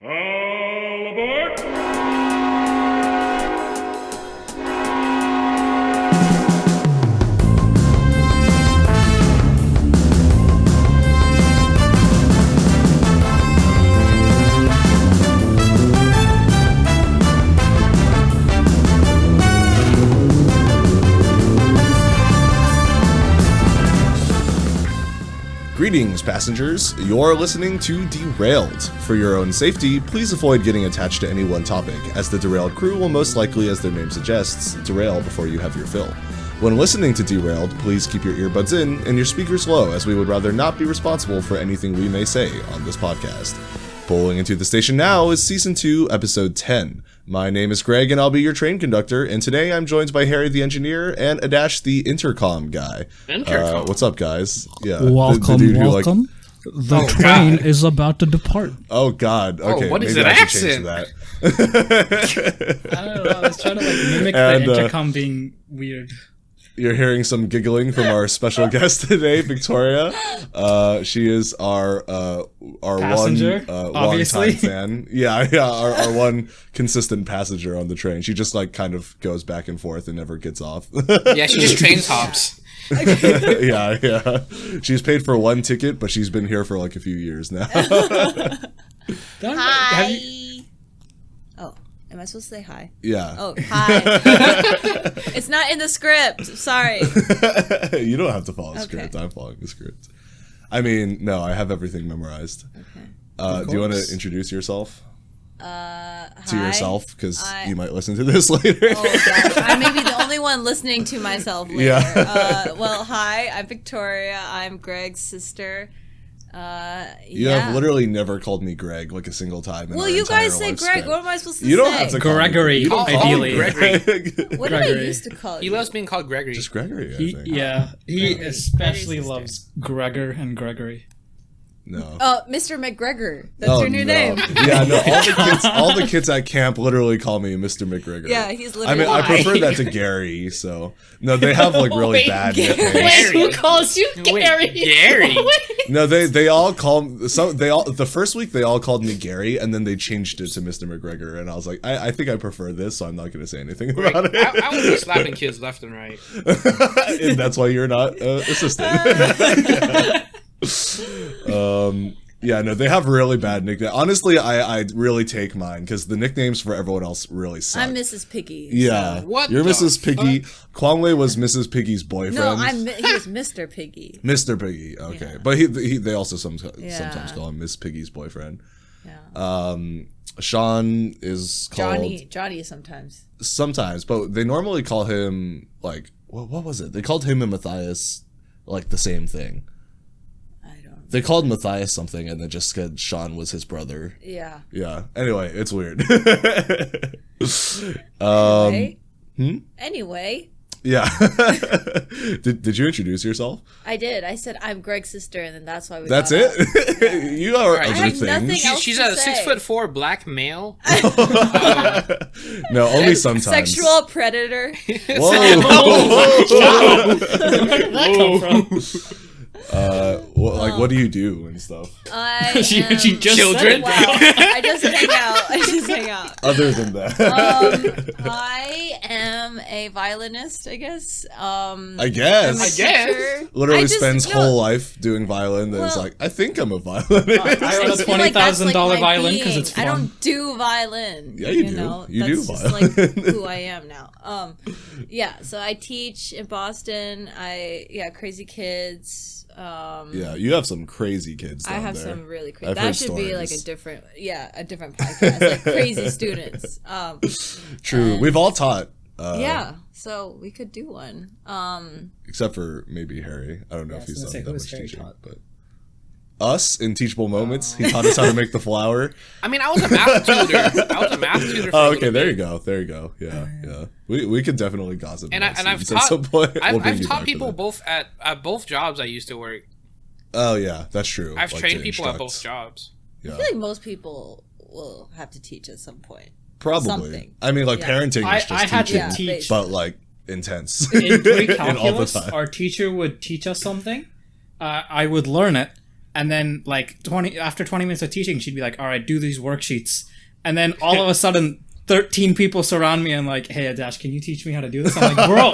All aboard! Greetings, passengers. You're listening to Derailed. For your own safety, please avoid getting attached to any one topic, as the Derailed crew will most likely, as their name suggests, derail before you have your fill. When listening to Derailed, please keep your earbuds in and your speakers low, as we would rather not be responsible for anything we may say on this podcast. Pulling into the station now is Season 2, Episode 10. My name is Greg, and I'll be your train conductor, and today I'm joined by Harry the engineer and Adash the intercom guy. Intercom? What's up, guys? Yeah. Welcome, the dude who, welcome. The train is about to depart. Oh, God. Okay, what is maybe that I should change accent? that. I don't know, I was trying to mimic the intercom being weird. You're hearing some giggling from our special guest today, Victoria. She is our Passenger, one obviously. longtime fan. Yeah, our one consistent passenger on the train. She just kind of goes back and forth and never gets off. Yeah, she just train hops. yeah. She's paid for one ticket, but she's been here for a few years now. Hi. Oh, am I supposed to say hi? Yeah. Oh, hi. It's not in the script. Sorry. You don't have to follow the script. I'm following the script. I mean, no, I have everything memorized. Okay. Do you want to introduce yourself? To Hi. yourself, because you might listen to this later. Oh, gosh. I may be the only one listening to myself later. Yeah. Well, hi. I'm Victoria. I'm Greg's sister. You have literally never called me Greg a single time. Well, you guys say Greg. What am I supposed to say? You don't have to call Gregory, me. You don't ideally. Gregory. What did I Gregory. used to call He you? loves being called Gregory. Just Gregory, I He, think. he especially Sister. loves Gregor and Gregory. No. Oh, Mr. McGregor. That's your new no. name. Yeah, no. All the kids at camp literally call me Mr. McGregor. Yeah, he's I literally. mean, I prefer that to Gary. So no, they have really bad nicknames. Gary. Who calls you Gary? Gary. No, they all call the first week they all called me Gary, and then they changed it to Mr. McGregor, and I was like, I think I prefer this, so I'm not going to say anything about it. I would be slapping kids left and right. And that's why you're not assistant. Yeah, no, they have really bad nicknames. Honestly, I really take mine because the nicknames for everyone else really suck. I'm Mrs. Piggy. Yeah, What you're the Mrs. Piggy. Kwangwei was Mrs. Piggy's boyfriend. No, he was Mr. Piggy. Mr. Piggy. Okay, Yeah. but they also sometimes call him Miss Piggy's boyfriend. Yeah. Sean is called Johnny sometimes. sometimes, but they normally call him what was it? They called him and Matthias the same thing. They called Matthias something and then just said Sean was his brother. Yeah. Yeah. Anyway, it's weird. Anyway. Yeah. Did you introduce yourself? I did. I said I'm Greg's sister, and then that's why we. That's got it. up. You are I other have nothing things. else. She's to a say. 6'4" black male. No, only sometimes. Sexual predator. Whoa. Where did that come from? What do you do and stuff? She am, just Children? said it. Wow. I just hang out. Other than that, I am a violinist, I guess. I guess. I'm a I guess. teacher. Literally I just- spends no, whole life doing violin. Then it's Well- I think I'm a violinist. I own a I feel like that's, $20,000 my violin because being. it's fun. I don't do violin. Yeah, you do. Know? You that's do just violin. who I am now. Yeah. So I teach in Boston. Crazy kids. Yeah, you have some crazy kids down I have there. some really crazy. I've That heard should be stories. a different podcast, crazy students. True. We've all taught. Yeah, so we could do one. Except for maybe Harry. I don't know if I was he's gonna done say, that who has much Harry teaching. taught? But us in Teachable Moments, he taught us how to make the flower. I mean, I was a math tutor. For a Oh, little okay. There bit. you go. Yeah. We could definitely gossip. And about I've students at some point. We'll bring I've you taught back to people that. both at both jobs I used to work. Oh yeah, that's true. I've trained to people at instruct. both jobs. Yeah. I feel like most people will have to teach at some point. Probably. something. I mean, Yeah. parenting is just I had teaching, to teach but intense. in And all the pre-calculus. time. Our teacher would teach us something. I would learn it, And then like after 20 minutes of teaching, she'd be like, all right, do these worksheets. And then all of a sudden 13 people surround me and like, hey, Adash, can you teach me how to do this? I'm like, bro,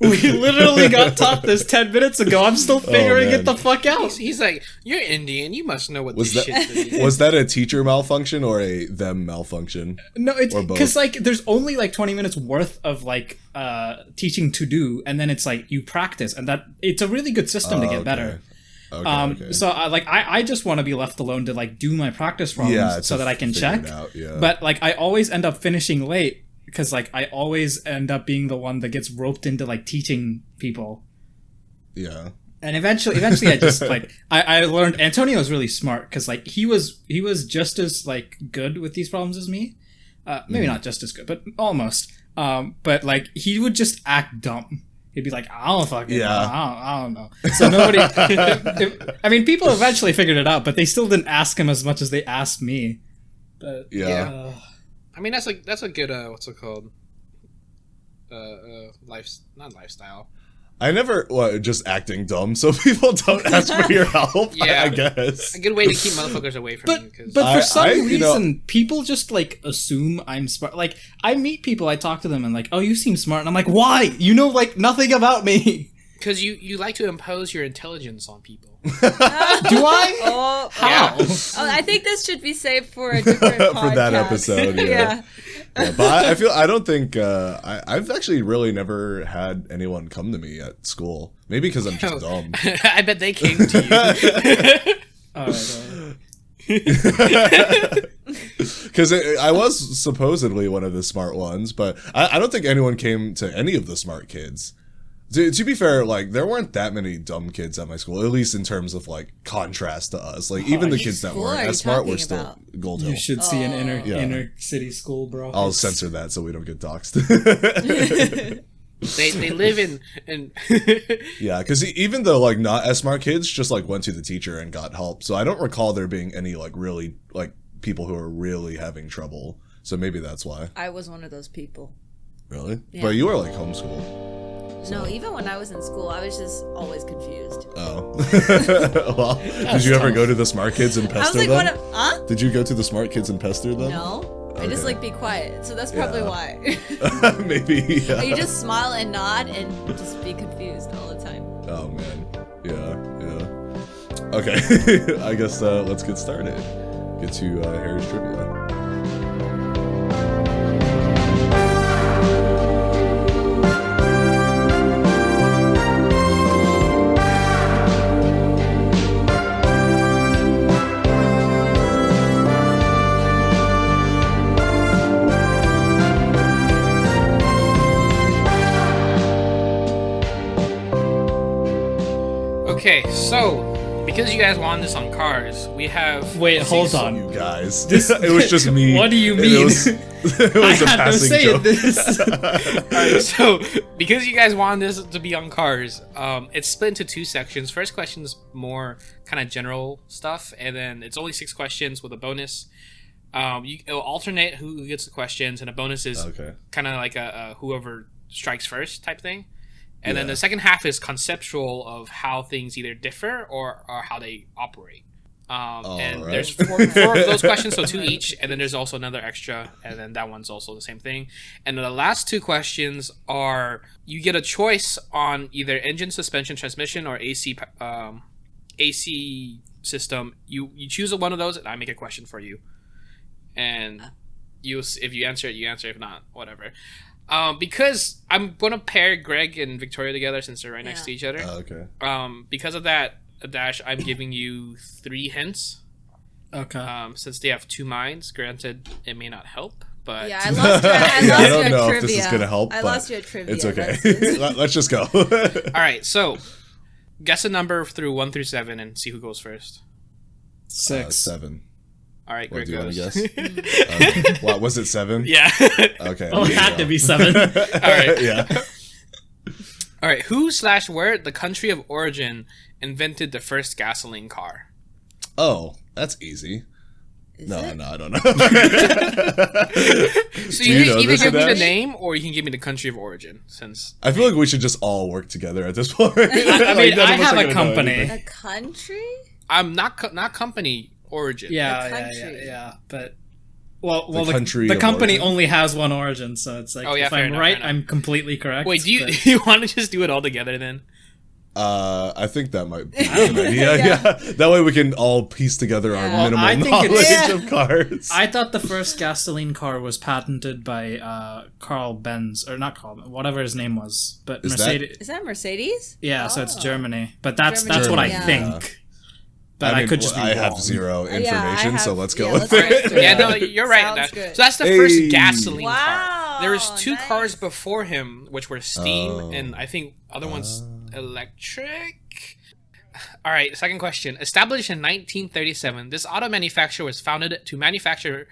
we literally got taught this 10 minutes ago. I'm still figuring it the fuck out. He's like, you're Indian. You must know what Was this that- shit is. Was that a teacher malfunction or a them malfunction? No, it's Or both? because like there's only like 20 minutes worth of like teaching to do, and then it's like you practice, and that it's a really good system to get better. Okay. So I just want to be left alone to like do my practice problems so that I can check. But like I always end up finishing late because like I always end up being the one that gets roped into like teaching people. Yeah. And eventually I just like I learned Antonio's really smart because like he was just as like good with these problems as me. Maybe not just as good, but almost. But like he would just act dumb. He'd be like, I don't fucking know. I don't know. So nobody... I mean, people eventually figured it out, but they still didn't ask him as much as they asked me. But, Yeah. I mean, that's a good, what's it called? Not lifestyle. I never... just acting dumb so people don't ask for your help, Yeah. I guess. A good way to keep motherfuckers away from you. But for some reason, people just, like, assume I'm smart. Like, I meet people, I talk to them, and like, oh, you seem smart. And I'm like, why? You know, like, nothing about me. Because you like to impose your intelligence on people. Do I? Oh, How? Oh, I think this should be saved for a different podcast. For that episode, yeah. Yeah, but I don't think I've actually really never had anyone come to me at school. Maybe because I'm just dumb. I bet they came to you. Because I was supposedly one of the smart ones, but I don't think anyone came to any of the smart kids. To be fair, like, there weren't that many dumb kids at my school, at least in terms of, like, contrast to us. Like, even the kids that school weren't are you as smart were talking still about? Gold Hill. You should see an Yeah. inner city school, bro. I'll censor that so we don't get doxxed. They live in Yeah, because even the, like, not as smart kids just, like, went to the teacher and got help. So I don't recall there being any, like, really, like, people who are really having trouble. So maybe that's why. I was one of those people. Really? Yeah. But you were, like, homeschooled. No, even when I was in school, I was just always confused. Oh. Well, did you ever go to the smart kids and I was pester like, them? huh? Did you go to the smart kids and pester them? No. I just like be quiet. So that's probably why. Maybe, yeah. You just smile and nod and just be confused all the time. Oh, man. Yeah. Okay. I guess let's get started. Get to Harry's Trivia. Okay, so because you guys wanted this on Cars, we have. Wait, hold on. You guys. It was just me. What do you and mean? It was a I had to passing say joke. this. Alright, so because you guys wanted this to be on Cars, it's split into two sections. First question is more kind of general stuff, and then it's only 6 questions with a bonus. It'll alternate who gets the questions, and a bonus is kind of like a whoever strikes first type thing. And then the second half is conceptual of how things either differ or how they operate. And there's 4 of those questions, so 2 each, and then there's also another extra, and then that one's also the same thing. And the last 2 questions are, you get a choice on either engine, suspension, transmission, or AC system. You choose one of those, and I make a question for you. And if you answer it, you answer. If not, whatever. Because I'm gonna pair Greg and Victoria together since they're right next to each other. Okay. Because of that, Dash, I'm giving you 3 hints. Okay. Since they have 2 minds, granted, it may not help, but Yeah, I lost I you don't at know trivia. if this is gonna help. I but lost you at trivia. It's okay. That's- Let's just go. all right. So, guess a number through 1 through 7 and see who goes first. 6. 7. All right, What Greg do you want goes. to guess? What was it? 7? Yeah. Okay. Oh, it had to be 7. All right. Yeah. All right. Who/where the country of origin invented the first gasoline car? Oh, that's easy. No, I don't know. So Do you you know either this, give me the Adash? name or you can give me the country of origin. Since I feel like we should just all work together at this point. I mean, I have a company. A country? I'm not company origin. Yeah, The yeah, country. yeah. But well, country the of company origin? only has one origin, so it's like Oh, yeah, if fair I'm enough, right, fair enough. I'm completely correct. Wait, do you but- you want to just do it all together then? I think that might be an idea. Yeah. That way we can all piece together our Yeah. Well, I minimal think knowledge it's- of cars. I thought the first gasoline car was patented by Carl Benz, or not Carl, whatever his name was, but Is that- Mercedes. Is that Mercedes? Yeah, so it's Oh. Germany, but that's Germany, what I yeah. think. But I, mean, could just be I have wrong. zero Yeah, I information, so have- let's go yeah, with let's it. go. Yeah, no, you're right. Sounds That- good. So that's the Hey. first gasoline car. Wow, There was two nice. cars before him, which were steam, Oh. and I think other ones electric. All right, second question. Established in 1937, this auto manufacturer was founded to manufacture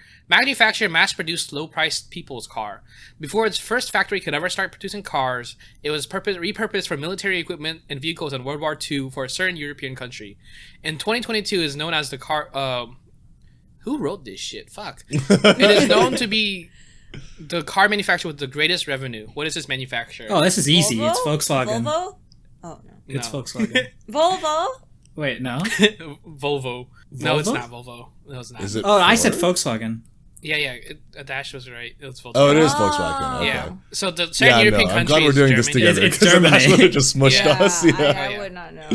mass-produced, low-priced people's car. Before its first factory could ever start producing cars, it was repurposed for military equipment and vehicles in World War II for a certain European country. In 2022, is known as the car. Who wrote this shit? Fuck. It is known to be the car manufacturer with the greatest revenue. What is this manufacturer? Oh, this is easy. Volvo? It's Volkswagen. Volvo? Oh no. It's No. Volkswagen. Volvo? Wait, no. Volvo. No, it's Volvo? not Volvo. No, it's not. Is it Oh, I said Ford? Volkswagen. Yeah. Dash was right. It was Volvo. Oh, it is Oh. Volkswagen. Okay. Yeah. So the certain Yeah, European no, I'm country glad we're is doing this Germany. together It's because Germany. that's would have just smushed Yeah, us. Yeah. I yeah. would not know.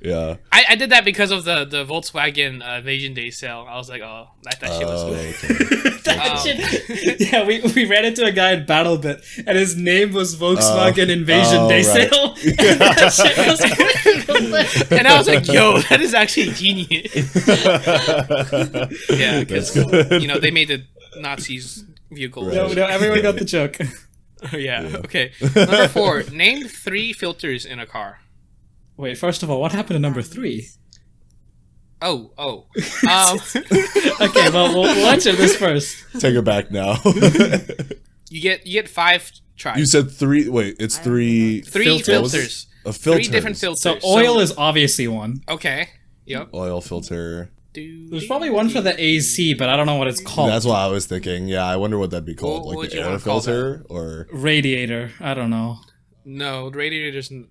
Yeah. I did that because of the Volkswagen Invasion Day sale. I was like, oh, that shit was Oh, good. okay. That shit- yeah, we ran into a guy in BattleBit, and his name was Volkswagen Invasion oh, Day right. Sale. And that shit was And I was like, yo, that is actually genius. Yeah, That's because good. you know they made the Nazis vehicle. Right. no, everyone got the joke. Yeah. Okay. Number 4. Name 3 filters in a car. Wait, first of all, what happened to number 3? Oh. Okay, well, we'll answer this first. Take it back now. You get 5 tries. You said 3. Wait, it's 3. 3 filters. filters. A filter. 3 different filters. So oil is obviously one. okay. Yep. Oil filter. There's probably one for the AC, but I don't know what it's called. That's what I was thinking. Yeah, I wonder what that'd be called. What Like would the you air wanna call filter or Radiator. I don't know. No, the radiator doesn't.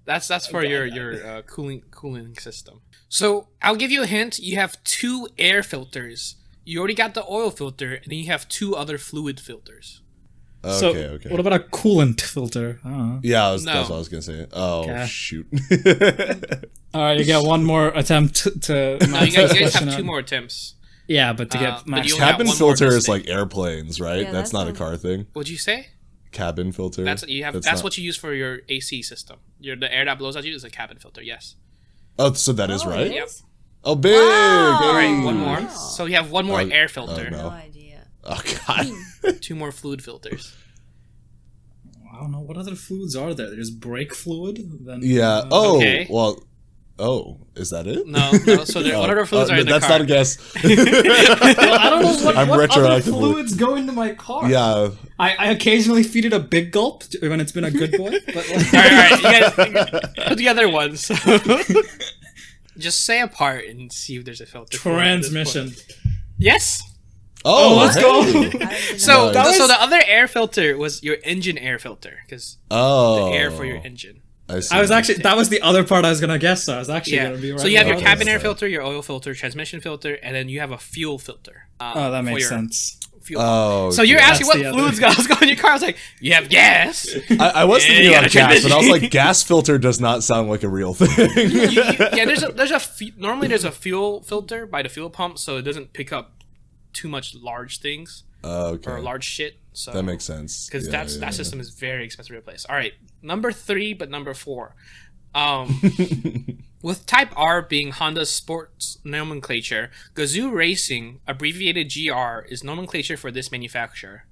That's for your cooling system. So I'll give you a hint. You have 2 air filters. You already got the oil filter, and then you have 2 other fluid filters. So, okay. what about a coolant filter? I don't know. Yeah, No. that's what I was gonna say. Oh Okay. shoot. All right, you get one more attempt to. No, match you guys this question have 2 up. more attempts. Yeah, but to but get max. you only got Cabin one more filter is mistake. like airplanes, right? Yeah, that's that's not a not- car thing. What'd you say? Cabin filter. That's not- what you use for your AC system. The air that blows at you is a cabin filter. Yes. Oh, so that is Oh, right. it Yep. is? Oh, big. Wow. All right, Hey. one more. Wow. So you have one more Oh, air filter, oh, No no. idea. Oh god. 2 more fluid filters. I don't know what other fluids are there. There's brake fluid. Then Yeah. Oh. Okay. Well. Oh, is that it? No. So what other fluids are in the That's car? not a guess. Well, I don't know I'm what other retroactively- fluids go into my car. Yeah. I occasionally feed it a big gulp when it's been a good boy. But like, All right. You guys put the other ones. Just say a part and see if there's a filter. for it at this point. transmission. Yes. Oh, let's hey. go. I didn't know. So Nice. so the other air filter was your engine air filter because Oh. the air for your engine. see. I was actually that was the other part I was gonna guess. So I was actually Yeah. gonna be right. So you have your about cabin that. air filter, your oil filter, transmission filter, and then you have a fuel filter. Oh, that for makes your sense. Fuel. Oh. So you're okay. asking what the other- fluids goes in your car? I was like, you have gas. I was Yeah, thinking you about gotta gas, but I was transition. like, gas filter does not sound like a real thing. Yeah, normally there's a fuel filter by the fuel pump, so it doesn't pick up too much large things Okay. or large shit. So That makes sense. because Yeah, yeah, that system is very expensive to replace. All right, number 3, but number 4. With Type R being Honda's sports nomenclature, Gazoo Racing, abbreviated GR, is nomenclature for this manufacturer.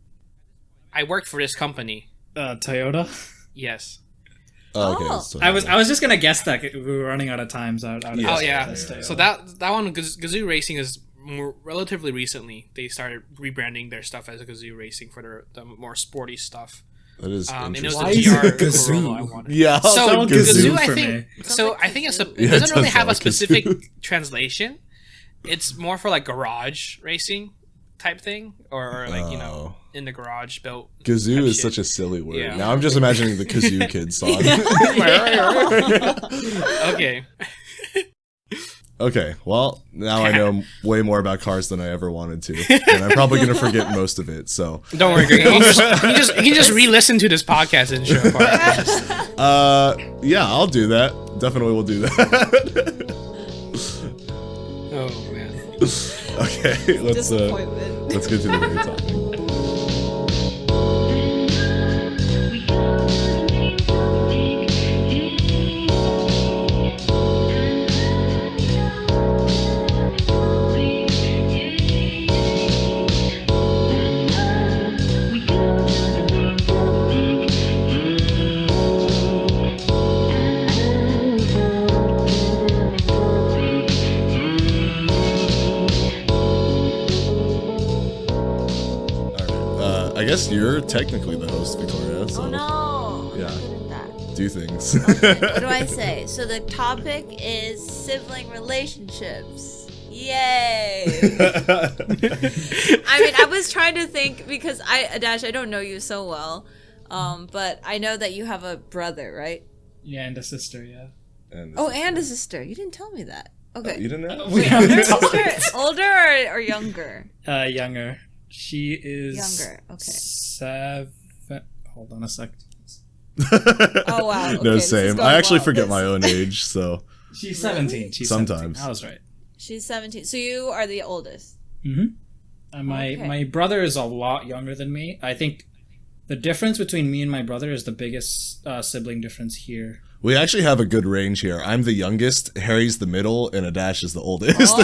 I work for this company. Toyota. Yes. Oh, okay. Oh. so- I was just gonna guess that we were running out of time. So I Yes. Oh yeah. that's Toyota. So that one, Gazoo Racing, is more relatively recently. They started rebranding their stuff as Gazoo Racing for the more sporty stuff. That is And it was interesting. Why the is it GR Gazoo? Corolla I wanted. Yeah. So sound Gazoo, Gazoo I for think. me. So Sounds like I think Kazoo. it Yeah, it doesn't really does have sound a like specific Kazoo. translation. It's more for like garage racing type thing, or like Oh. in the garage built. Kazoo type is shit. such a silly word. Yeah. Now I'm just imagining the Kazoo Kids song. Okay. Okay, well, now I know way more about cars than I ever wanted to, and I'm probably gonna forget most of it. So Don't worry, Greg. You can just re-listen to this podcast and show part. yeah, I'll do that. Definitely will do that. Oh man. Okay, Disappointment. let's get to the main topic. I guess you're technically the host, Victoria. So, Oh no. Yeah. I'm good at that. Do things. What do I say? So the topic is sibling relationships. Yay! I mean, I was trying to think because Adash, I don't know you so well, but I know that you have a brother, right? Yeah, and a sister, yeah. And And a sister. You didn't tell me that. Okay. you didn't know? We Older sister, older or younger? Younger. She is Younger. Okay. 7. Hold on a sec. Oh wow. Okay, No, this is same. going I actually well. forget This- my own age, so She's 17. She's Sometimes. 17. I was right. She's 17. So you are the oldest. Mm-hmm. And Okay. my brother is a lot younger than me. I think the difference between me and my brother is the biggest sibling difference here. we actually have a good range here. I'm the youngest, Harry's the middle, and Adash is the oldest.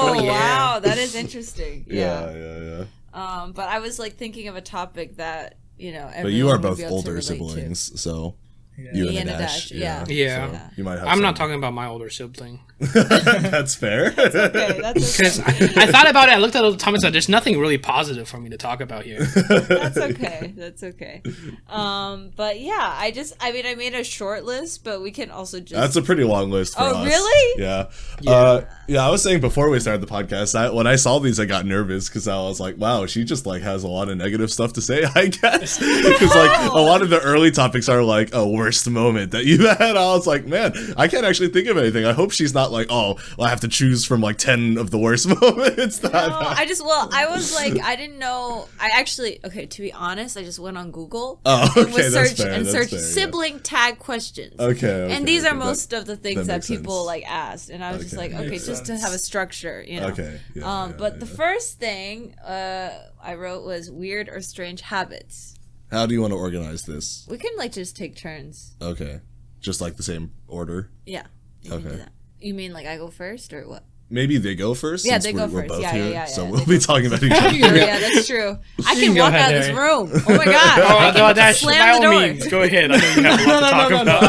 Oh, yeah. wow, that is interesting. yeah. But I was like thinking of a topic that But you are everyone would both be able to older relate to. siblings, so Yeah. you Me and and Adash. Adash, yeah. Yeah. Yeah. You might have. I'm not some- talking about my older sibling. That's fair. Okay, that's Because okay. I thought about it, I looked at all the comments, and there's nothing really positive for me to talk about here. That's okay. That's okay. But yeah, I made a short list, but we can also just. That's a pretty long list for us. Oh, really? Yeah. I was saying before we started the podcast, when I saw these, I got nervous because I was like, wow, she just like has a lot of negative stuff to say, I guess. Because like a lot of the early topics are like a worst moment that you had. I was like, man, I can't actually think of anything. I hope she's not like, oh, well, I have to choose from like 10 of the worst moments. No, I was like, I didn't know. To be honest, I just went on Google. Oh, and okay, that's fair. and That's searched fair, yeah. sibling tag questions. Okay. And these are okay, most of the things that makes people sense. like asked, and I was just Okay. like, okay, Makes just to sense. have a structure, Okay. Yeah, but the first thing I wrote was weird or strange habits. How do you want to organize this? We can like just take turns. Okay. Just like the same order? Yeah. You can do Okay. that. You mean like I go first or what? Maybe they go first. Yeah, since they go we're first. both Yeah, here, yeah, so yeah, we'll they be talking about each other. Oh, yeah, that's true. I can go walk ahead, out of this Harry. room. Oh my god. I No, can Dash, slam by the all door. means, go ahead. I know you have a lot to talk about.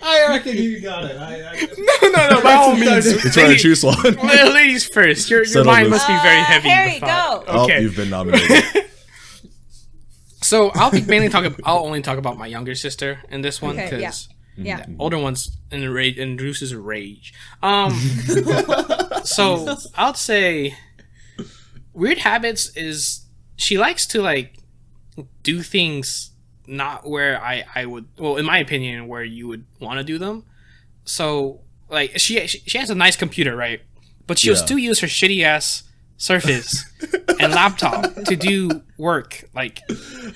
I reckon you got it. No, by all means. It's trying to choose one. Ladies first. Your Settle mind this. must be very heavy. Harry, thought. go. Oh, Okay. you've been nominated. So I'll only talk about my younger sister in this one Okay, yeah. because Yeah. older ones induces rage. So I'd say weird habits is she likes to like do things not where I would, well, in my opinion, where you would want to do them. So like she has a nice computer, right? But she'll Yeah. still use her shitty ass Surface and laptop to do work like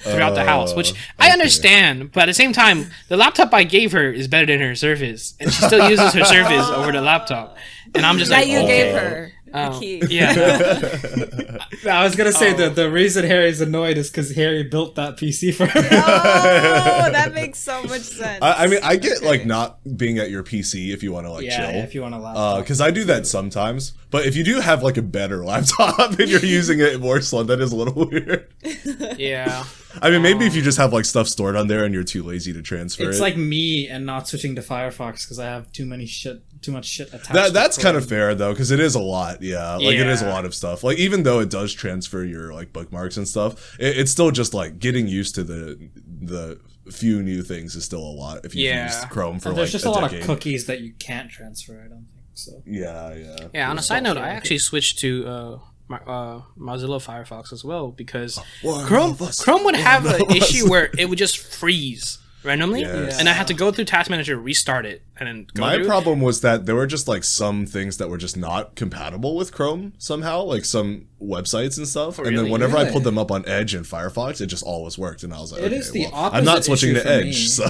throughout the house, which I okay. understand, but at the same time, the laptop I gave her is better than her Surface, and she still uses her Surface over the laptop, and I'm just That like, you okay. gave her the key. Yeah, I was gonna say that the reason Harry's annoyed is because Harry built that PC for her. Oh, that makes so much sense. I mean, I get like not being at your PC if you want to like Yeah, chill. if you want to laugh. Because I do that sometimes. But if you do have like a better laptop and you're using it more slow, that is a little weird. yeah. I mean, maybe if you just have like stuff stored on there and you're too lazy to transfer It's it. like me and not switching to Firefox because I have too much shit attached. That's to kind of Chrome. fair though, because it is a lot. Yeah, like it is a Yeah. lot of stuff. Like even though it does transfer your like bookmarks and stuff, it's still just like getting used to the few new things is still a lot. If you've Yeah. used Chrome for And there's like just a a lot decade. of cookies that you can't transfer. I don't think so. Yeah. Yeah, on a side note, I actually switched to Mozilla Firefox as well because One Chrome of us. would have One an of us. issue where it would just freeze, randomly, Yes. and I had to go through Task Manager, restart it, and then go My through. problem was that there were just like some things that were just not compatible with Chrome somehow, like some websites and stuff. And then really? whenever I Really? pulled them up on Edge and Firefox, it just always worked. And I was like, It okay, is the well, opposite I'm not switching issue to for Edge, me. so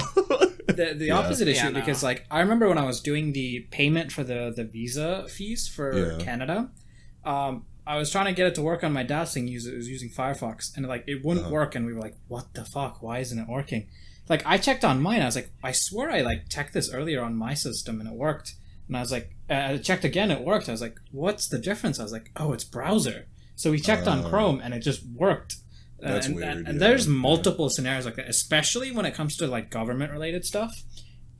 The opposite issue, Yeah, no. because like I remember when I was doing the payment for the visa fees for Yeah. Canada, I was trying to get it to work on my dad's thing. It was using Firefox, and like it wouldn't work, and we were like, "What the fuck? Why isn't it working?" Like I checked on mine. I was like, "I swear I like checked this earlier on my system, and it worked." And I was like, I checked again, it worked. I was like, "What's the difference?" I was like, "Oh, it's browser." So we checked on Chrome, and it just worked. That's and, weird, and yeah. there's multiple scenarios like that, especially when it comes to like government related stuff.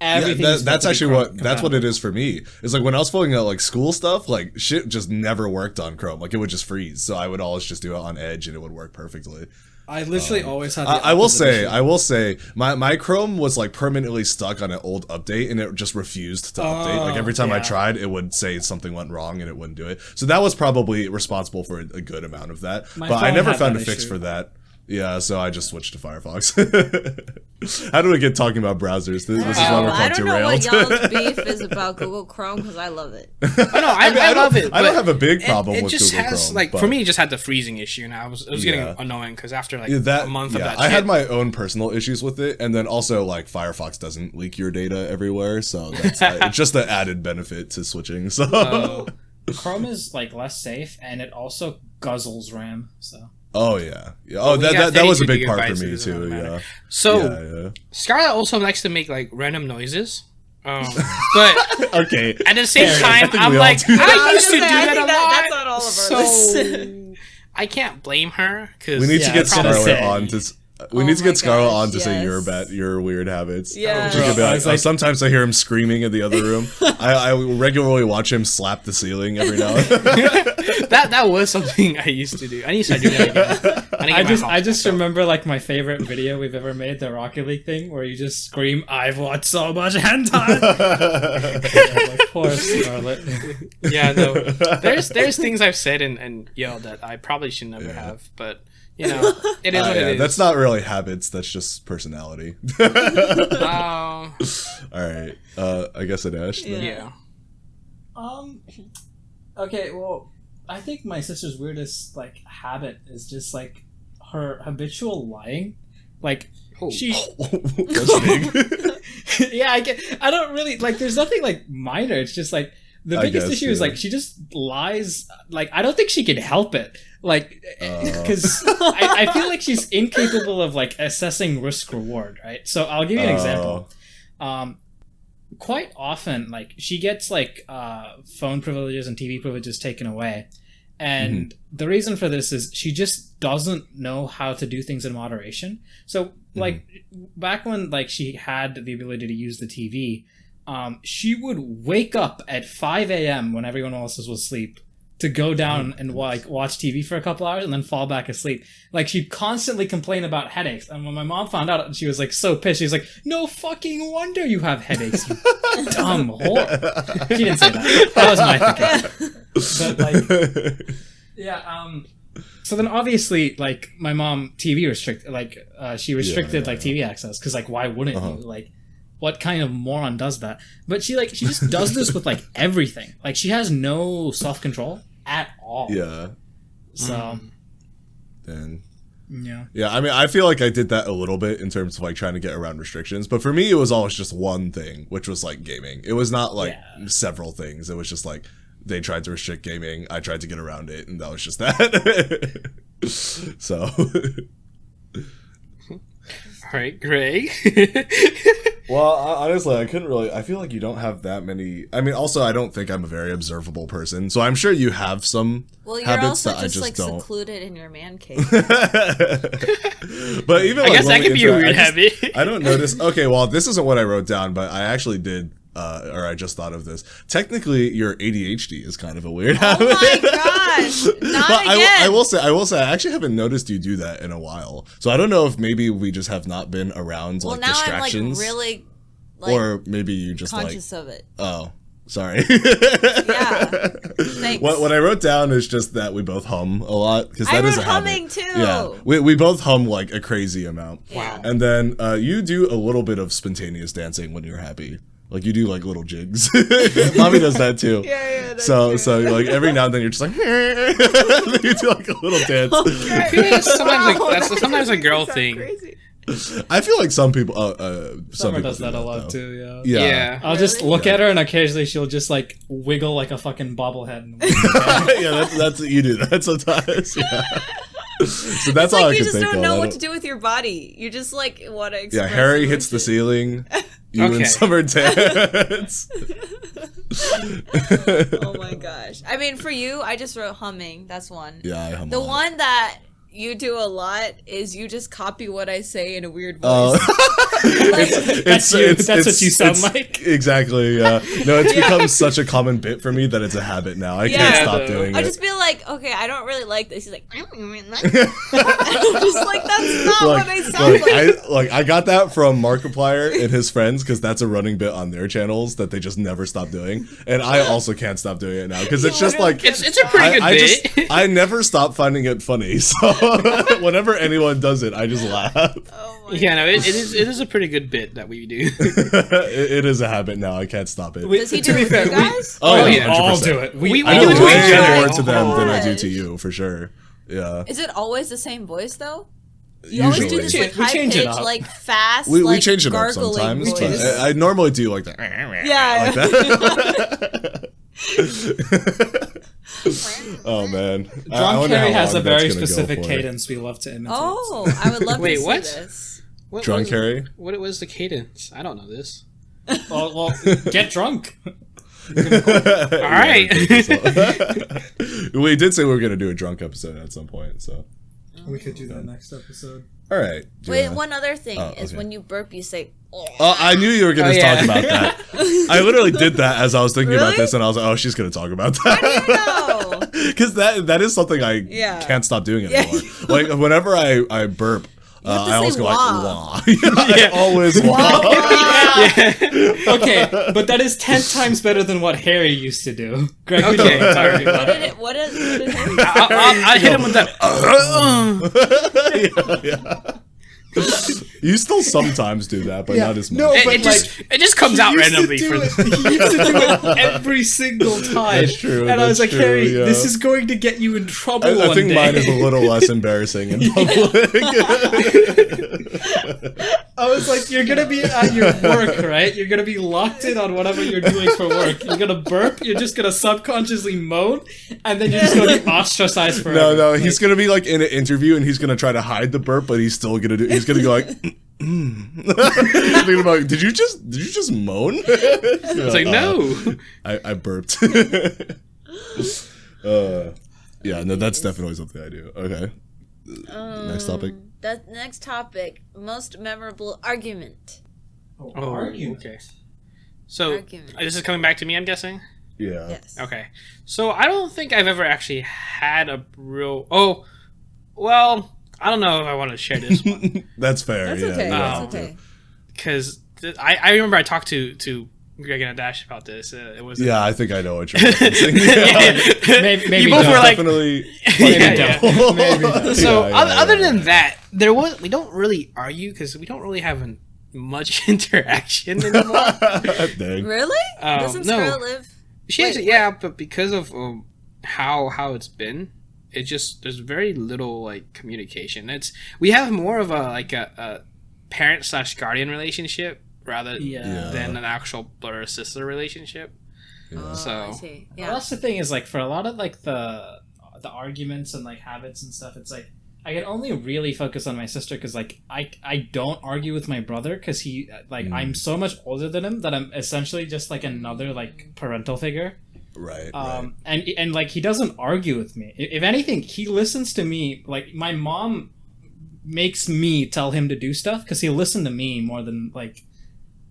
yeah, Everything is that's supposed to actually be what that's what it is for me. It's like when I was filling out like school stuff, like shit just never worked on Chrome. Like it would just freeze. So I would always just do it on Edge, and it would work perfectly. I literally always had. I will say, my Chrome was like permanently stuck on an old update, and it just refused to update. Like every time I yeah. tried, it would say something went wrong, and it wouldn't do it. So that was probably responsible for a good amount of that. My But I phone never had found a that fix issue. for that. Yeah, so I just switched to Firefox. How do we get talking about browsers? This is why we're I called don't know what Derailed. y'all's beef is about Google Chrome because I love it. Oh no, I love it. I don't but have a big problem it with just Google has Chrome. like but- for me, it just had the freezing issue, and it was getting Yeah. annoying because after like that a month of that, I shit, had my own personal issues with it, and then also like Firefox doesn't leak your data everywhere, so that's it's just an added benefit to switching. So Oh. Chrome is like less safe, and it also guzzles RAM. So oh yeah, oh we got that was a 32 big part gigabytes, for so it me doesn't too. really matter. Yeah, So Scarlett also likes to make like random noises, but okay. at the same I time, think I'm we all like, do that. I used to do I that think a lot. that's on all of our lists. So I can't blame her because We need to Yeah, get it's gonna Scarlett say- on to. We Oh need to my get Scarlett gosh, on to say yes. your weird habits. Yeah. She could be I like, was like- sometimes I hear him screaming in the other room. I regularly watch him slap the ceiling every now and then. that was something I used to do. I need to start doing that again. I just remember like my favorite video we've ever made, the Rocket League thing, where you just scream, "I've watched so much hentai." Yeah, like, poor Scarlett. Yeah, no. There's things I've said and yelled that I probably should never have, but you know, it is what Yeah, it is. that's not really habits. That's just personality. Um, All right. I guess it Ash. then. yeah. Okay, well, I think my sister's weirdest like habit is just like her habitual lying. Like Oh. she, That's big. yeah, I don't really like. There's nothing like minor. It's just like the I biggest guess, issue is yeah. like she just lies. Like I don't think she can help it. Like because I feel like she's incapable of like assessing risk reward. Right. So I'll give you an example. Quite often, like she gets like phone privileges and TV privileges taken away, and the reason for this is she just doesn't know how to do things in moderation. So like back when like she had the ability to use the TV, she would wake up at 5 a.m. when everyone else was asleep to go down and like watch TV for a couple hours and then fall back asleep. Like she'd constantly complain about headaches. And when my mom found out, she was like so pissed. She was like, "No fucking wonder you have headaches, you dumb whore." She didn't say that. That was my thinking. But like, yeah. So then obviously like my mom TV she restricted like TV access because like why wouldn't you like. What kind of moron does that? But she just does this with like everything. Like she has no self-control at all. Yeah. So Then. yeah. Yeah, I mean, I feel like I did that a little bit in terms of like trying to get around restrictions, but for me, it was always just one thing, which was like gaming. It was not like several things. It was just like they tried to restrict gaming, I tried to get around it, and that was just that. So. All right, Greg. Well, honestly, I couldn't really. I feel like you don't have that many. I mean, also, I don't think I'm a very observable person, so I'm sure you have some Well, you're habits also that I just just like don't. secluded in your man cave. But even I like, guess when that we could be a interact, weird habit. I don't notice. Okay, well, this isn't what I wrote down, but I actually did, or I just thought of this. Technically, your ADHD is kind of a weird habit. Oh my gosh! Not But again. I will say, I actually haven't noticed you do that in a while. So I don't know if maybe we just have not been around well, like now I'm like distractions, really like or maybe you just conscious of it. oh, Sorry. Yeah. Thanks. What I wrote down is just that we both hum a lot because I that is wrote a habit. humming too. Yeah, we both hum like a crazy amount. Wow. And then you do a little bit of spontaneous dancing when you're happy. Like you do like little jigs. Mommy does that too. Yeah, that's So true. like every now and then you're just like you do like a little dance. I feel like it's sometimes a girl Sounds thing. crazy. I feel like some people some Summer people does that a lot though. too. Yeah. Yeah. I'll just Really? look at her and occasionally she'll just like wiggle like a fucking bobblehead. Yeah, that's you do that sometimes. Yeah. So that's It's all like I you can just think don't of. know I what don't- to do with your body. You just like want to Yeah, express Harry hits the emotion. ceiling. You Okay. and Summer dance. Oh my gosh. I mean, for you, I just wrote humming. That's one. Yeah, I hum The a lot. one that you do a lot is you just copy what I say in a weird voice. Oh. That's you. That's what you sound it's- like. Exactly. Yeah. No, it's become such a common bit for me that it's a habit now. I can't Yeah. stop doing I'll it. just be like, okay, I don't really like this. He's like, I'm just like, that's not what I sound like. I got that from Markiplier and his friends because that's a running bit on their channels that they just never stop doing, and I also can't stop doing it now because it's just like It's a pretty good bit. I never stop finding it funny. So whenever anyone does it, I just laugh. Oh my Yeah, no, it is a pretty good bit that we do. It is a habit now. I can't stop it. Does he do it with you guys? Oh, yeah, We all 100%. do it. We I do do it way to each other. more to them than I do Gosh. to you, for sure. Yeah. Is it always the same voice though? You always do Usually. this like We high change it pitch, up. like fast. We like, change it up gargling sometimes, but voice. I normally do like that. Yeah. Like that. Oh man. I John wonder how Kerry has a long that's very gonna go specific for. cadence we love to imitate. Oh, I would love Wait, to see what? this. What John was- Kerry? What was the cadence? I don't know this. Well, get drunk. All right. We did say we were gonna do a drunk episode at some point, so We could do that next episode. all right. Do you Wait, wanna- one other thing Oh, is okay. when you burp, you say, oh. Oh, I knew you were gonna Oh, yeah. talk about that. I literally did that as I was thinking about Really? this, and I was like, "Oh, she's gonna talk about that." No. Because that is something I Yeah. can't stop doing Yeah. anymore. Like whenever I burp, have to I always say go wah. like wah. I always wah. Okay, but that is 10 times better than what Harry used to do. Greg, we Okay, know what I'm sorry. talking about. What did Harry I hit him with that. Yeah. You still sometimes do that, but not as much. No, It, but it just comes out he used to randomly do for it- He used to do it every single time. That's true, And I was that's like, true, Harry, yeah. this is going to get you in trouble I one think day. mine is a little less embarrassing in public. I was like, you're gonna be at your work, right? You're gonna be locked in on whatever you're doing for work. You're gonna burp, you're just gonna subconsciously moan, and then you're just gonna be ostracized forever. No, he's gonna be like in an interview and he's gonna try to hide the burp, but he's still gonna do. He's gonna go like. He's gonna be like, did you just moan? It's like, no. I burped. Yeah, no, that's definitely something I do. Okay. Next topic. That next topic, most memorable argument. Oh, Oh, argument. okay. So Argument. this is coming back to me, I'm guessing. Yeah. Yes. Okay. So I don't think I've ever actually had a real. Oh, well, I don't know if I want to share this one That's fair. That's yeah, okay. you That's have to. okay. because I remember I talked to Greg and Dash about this. It was Yeah, I think I know what you're referencing. Yeah. Maybe you both don't. were like, Definitely. yeah, yeah. Maybe not. So Yeah, other yeah. than that, we don't really argue because we don't really have much interaction anymore. Dang. Really? Um, Doesn't no. Scarlett live? She Wait, actually, yeah, but because of how it's been, it just there's very little like communication. We have more of a parent / guardian relationship rather Yeah. than an actual brother sister relationship. Oh, So- I see. Well, Yeah. that's the thing is like for a lot of like the arguments and like habits and stuff, it's like I can only really focus on my sister because like I don't argue with my brother because he like I'm so much older than him that I'm essentially just like another like parental figure. Right. And like he doesn't argue with me. If anything, he listens to me. Like my mom makes me tell him to do stuff because he listens to me more than like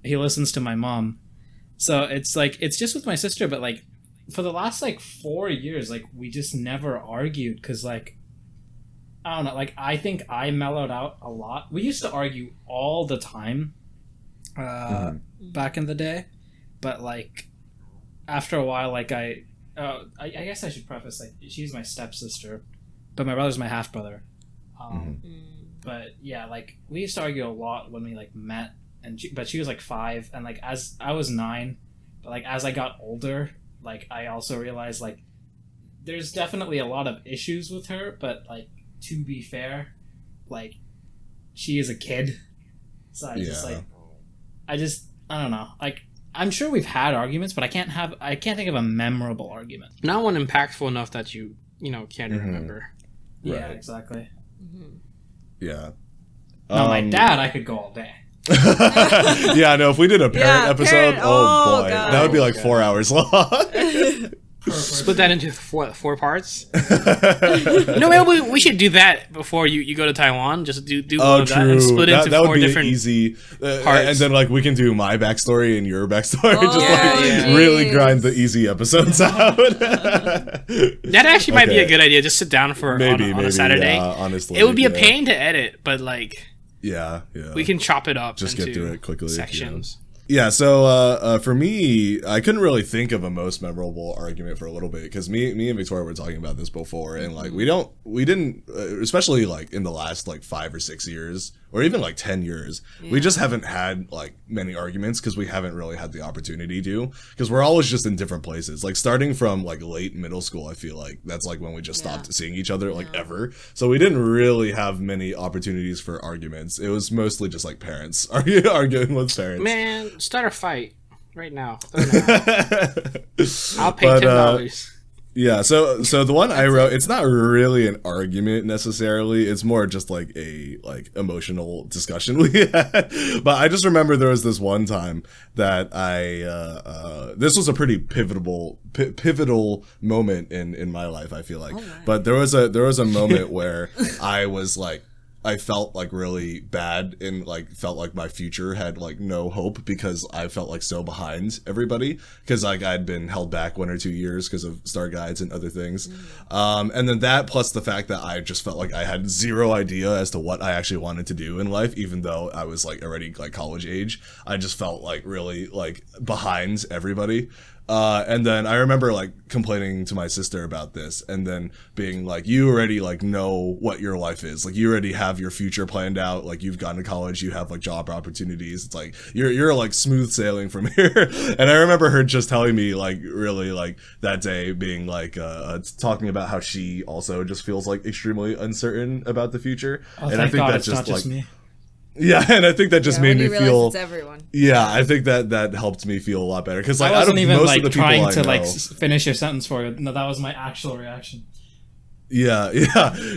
he listens to my mom. So it's like it's just with my sister, but like for the last like 4 years, like we just never argued because like I don't know, like I think I mellowed out a lot. We used to argue all the time back in the day, but like after a while, like I guess I should preface, like, she's my stepsister, but my brother's my half brother. But yeah, like, we used to argue a lot when we like met, but she was like 5, and like as I was 9, but like as I got older, like I also realized like there's definitely a lot of issues with her, but like, to be fair, like, she is a kid, so I don't know, like, I'm sure we've had arguments, but I can't think of a memorable argument. Not one impactful enough that you can't remember. Yeah, Right. exactly. Yeah. No, my dad, I could go all day. Yeah, no, if we did a parent episode, oh boy, God. that would be like 4 hours long. Split that into four parts. Maybe we should do that before you go to Taiwan. Just do one of that and split into that would 4 be different easy. parts. And then like we can do my backstory and your backstory. Oh, just yeah. really grind the easy episodes out. That actually might be a good idea. Just sit down on a Saturday. Yeah, honestly, it would be a pain to edit, but like yeah. we can chop it up. Just into get through it quickly. sections. Yeah, so for me, I couldn't really think of a most memorable argument for a little bit because me and Victoria were talking about this before, and like we didn't, especially like in the last like 5 or 6 years, or even like 10 years, we just haven't had like many arguments because we haven't really had the opportunity to, because we're always just in different places. Like starting from like late middle school, I feel like that's like when we just stopped seeing each other like ever. So we didn't really have many opportunities for arguments. It was mostly just like parents arguing with parents. Man, start a fight right now. I'll pay $10. Yeah, so the one I wrote, it's not really an argument necessarily. It's more just like a emotional discussion we had. But I just remember there was this one time that this was a pretty pivotal moment in my life, I feel like. Oh, right. But there was a moment where I felt like really bad and like felt like my future had like no hope because I felt like so behind everybody because like I'd been held back 1 or 2 years because of star guides and other things. And then that plus the fact that I just felt like I had zero idea as to what I actually wanted to do in life, even though I was like already like college age. I just felt like really like behind everybody. And then I remember like complaining to my sister about this and then being like, you already like know what your life is. Like you already have your future planned out. Like you've gone to college, you have like job opportunities. It's like, you're like smooth sailing from here. And I remember her just telling me like really like that day being like, talking about how she also just feels like extremely uncertain about the future. Oh, and I think God, that's just like, me. yeah, and I think that just made me feel. It's everyone. Yeah, I think that helped me feel a lot better because like I wasn't even most like of the people trying I to know, like finish your sentence for you. No, that was my actual reaction. Yeah.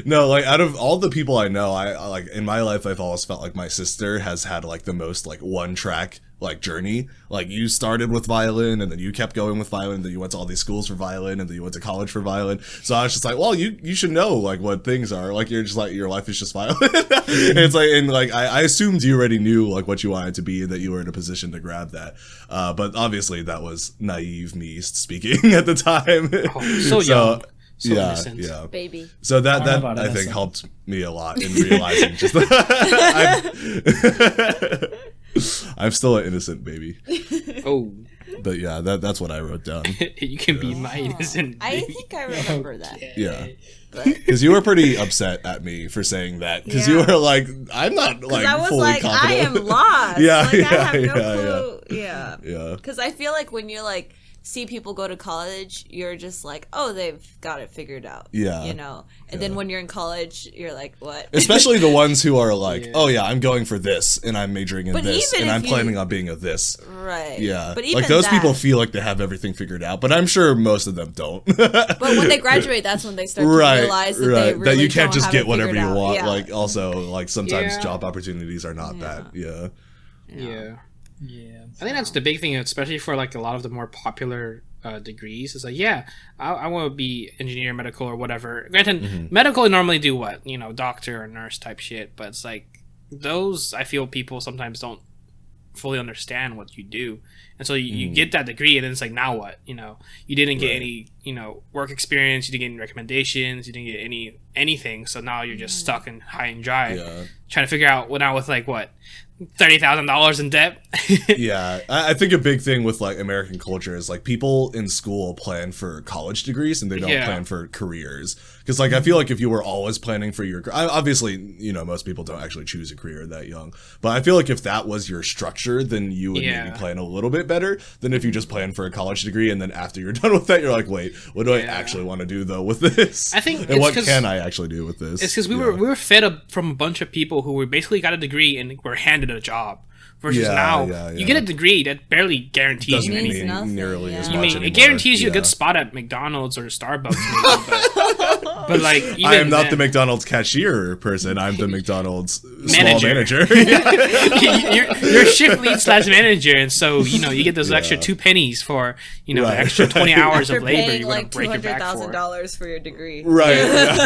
No, like out of all the people I know, I like in my life, I've always felt like my sister has had like the most like one track like journey. Like you started with violin and then you kept going with violin, and then you went to all these schools for violin and then you went to college for violin. So I was just like, well, you should know like what things are. Like you're just like your life is just violin. And it's like, and like I assumed you already knew like what you wanted to be and that you were in a position to grab that. But obviously that was naive me speaking at the time. Oh, so young. So yeah, innocent. yeah, Baby. So that I think innocent. helped me a lot in realizing just I'm still an innocent baby. Oh, But yeah, that's what I wrote down. you can be my innocent. I baby. think I remember that. Yeah, But because you were pretty upset at me for saying that because you Yeah. were like, I'm not like I was fully like, confident. I am lost. Yeah, like, yeah, I have no yeah, clue. Yeah. Yeah. Because I feel like when you like see people go to college, you're just like, oh, they've got it figured out. Yeah. You know? And then when you're in college, you're like, what? Especially the ones who are like, Yeah. oh yeah, I'm going for this and I'm majoring in But this even and if I'm you- planning on being a this. Right. Yeah. But even like those that, people feel like they have everything figured out, but I'm sure most of them don't. But when they graduate, that's when they start to realize that they really that you can't don't just have get it whatever figured you out. want. Yeah. Like also like sometimes Yeah. job opportunities are not that. Yeah. Yeah. Yeah. I think that's the big thing, especially for like a lot of the more popular degrees. It's like, yeah, I want to be engineer, medical, or whatever. Granted, medical normally do what, doctor or nurse type shit, but it's like those. I feel people sometimes don't fully understand what you do, and so you get that degree, and then it's like, now what? You didn't get any work experience, you didn't get any recommendations, you didn't get anything. So now you're just stuck and high and dry, Yeah. trying to figure out now with like what. $30,000 in debt. Yeah, I think a big thing with like American culture is like people in school plan for college degrees and they don't plan for careers. Because like I feel like if you were always planning for your, obviously most people don't actually choose a career that young, but I feel like if that was your structure, then you would maybe plan a little bit better than if you just plan for a college degree and then after you're done with that, you're like, wait, what do I actually want to do though with this? I think, and what can I actually do with this? It's because we were fed up from a bunch of people who were basically got a degree and were handed a job. Versus now, you get a degree that barely guarantees you anything. Nearly as You much mean anymore. it guarantees you a good spot at McDonald's or Starbucks, maybe, but like even I am not the McDonald's cashier person. I'm the McDonald's manager. small manager. you're shift lead / manager, and so you get those extra 2 pennies for the extra 20 hours of labor you're going to break your back for. $200,000 for your degree. Right.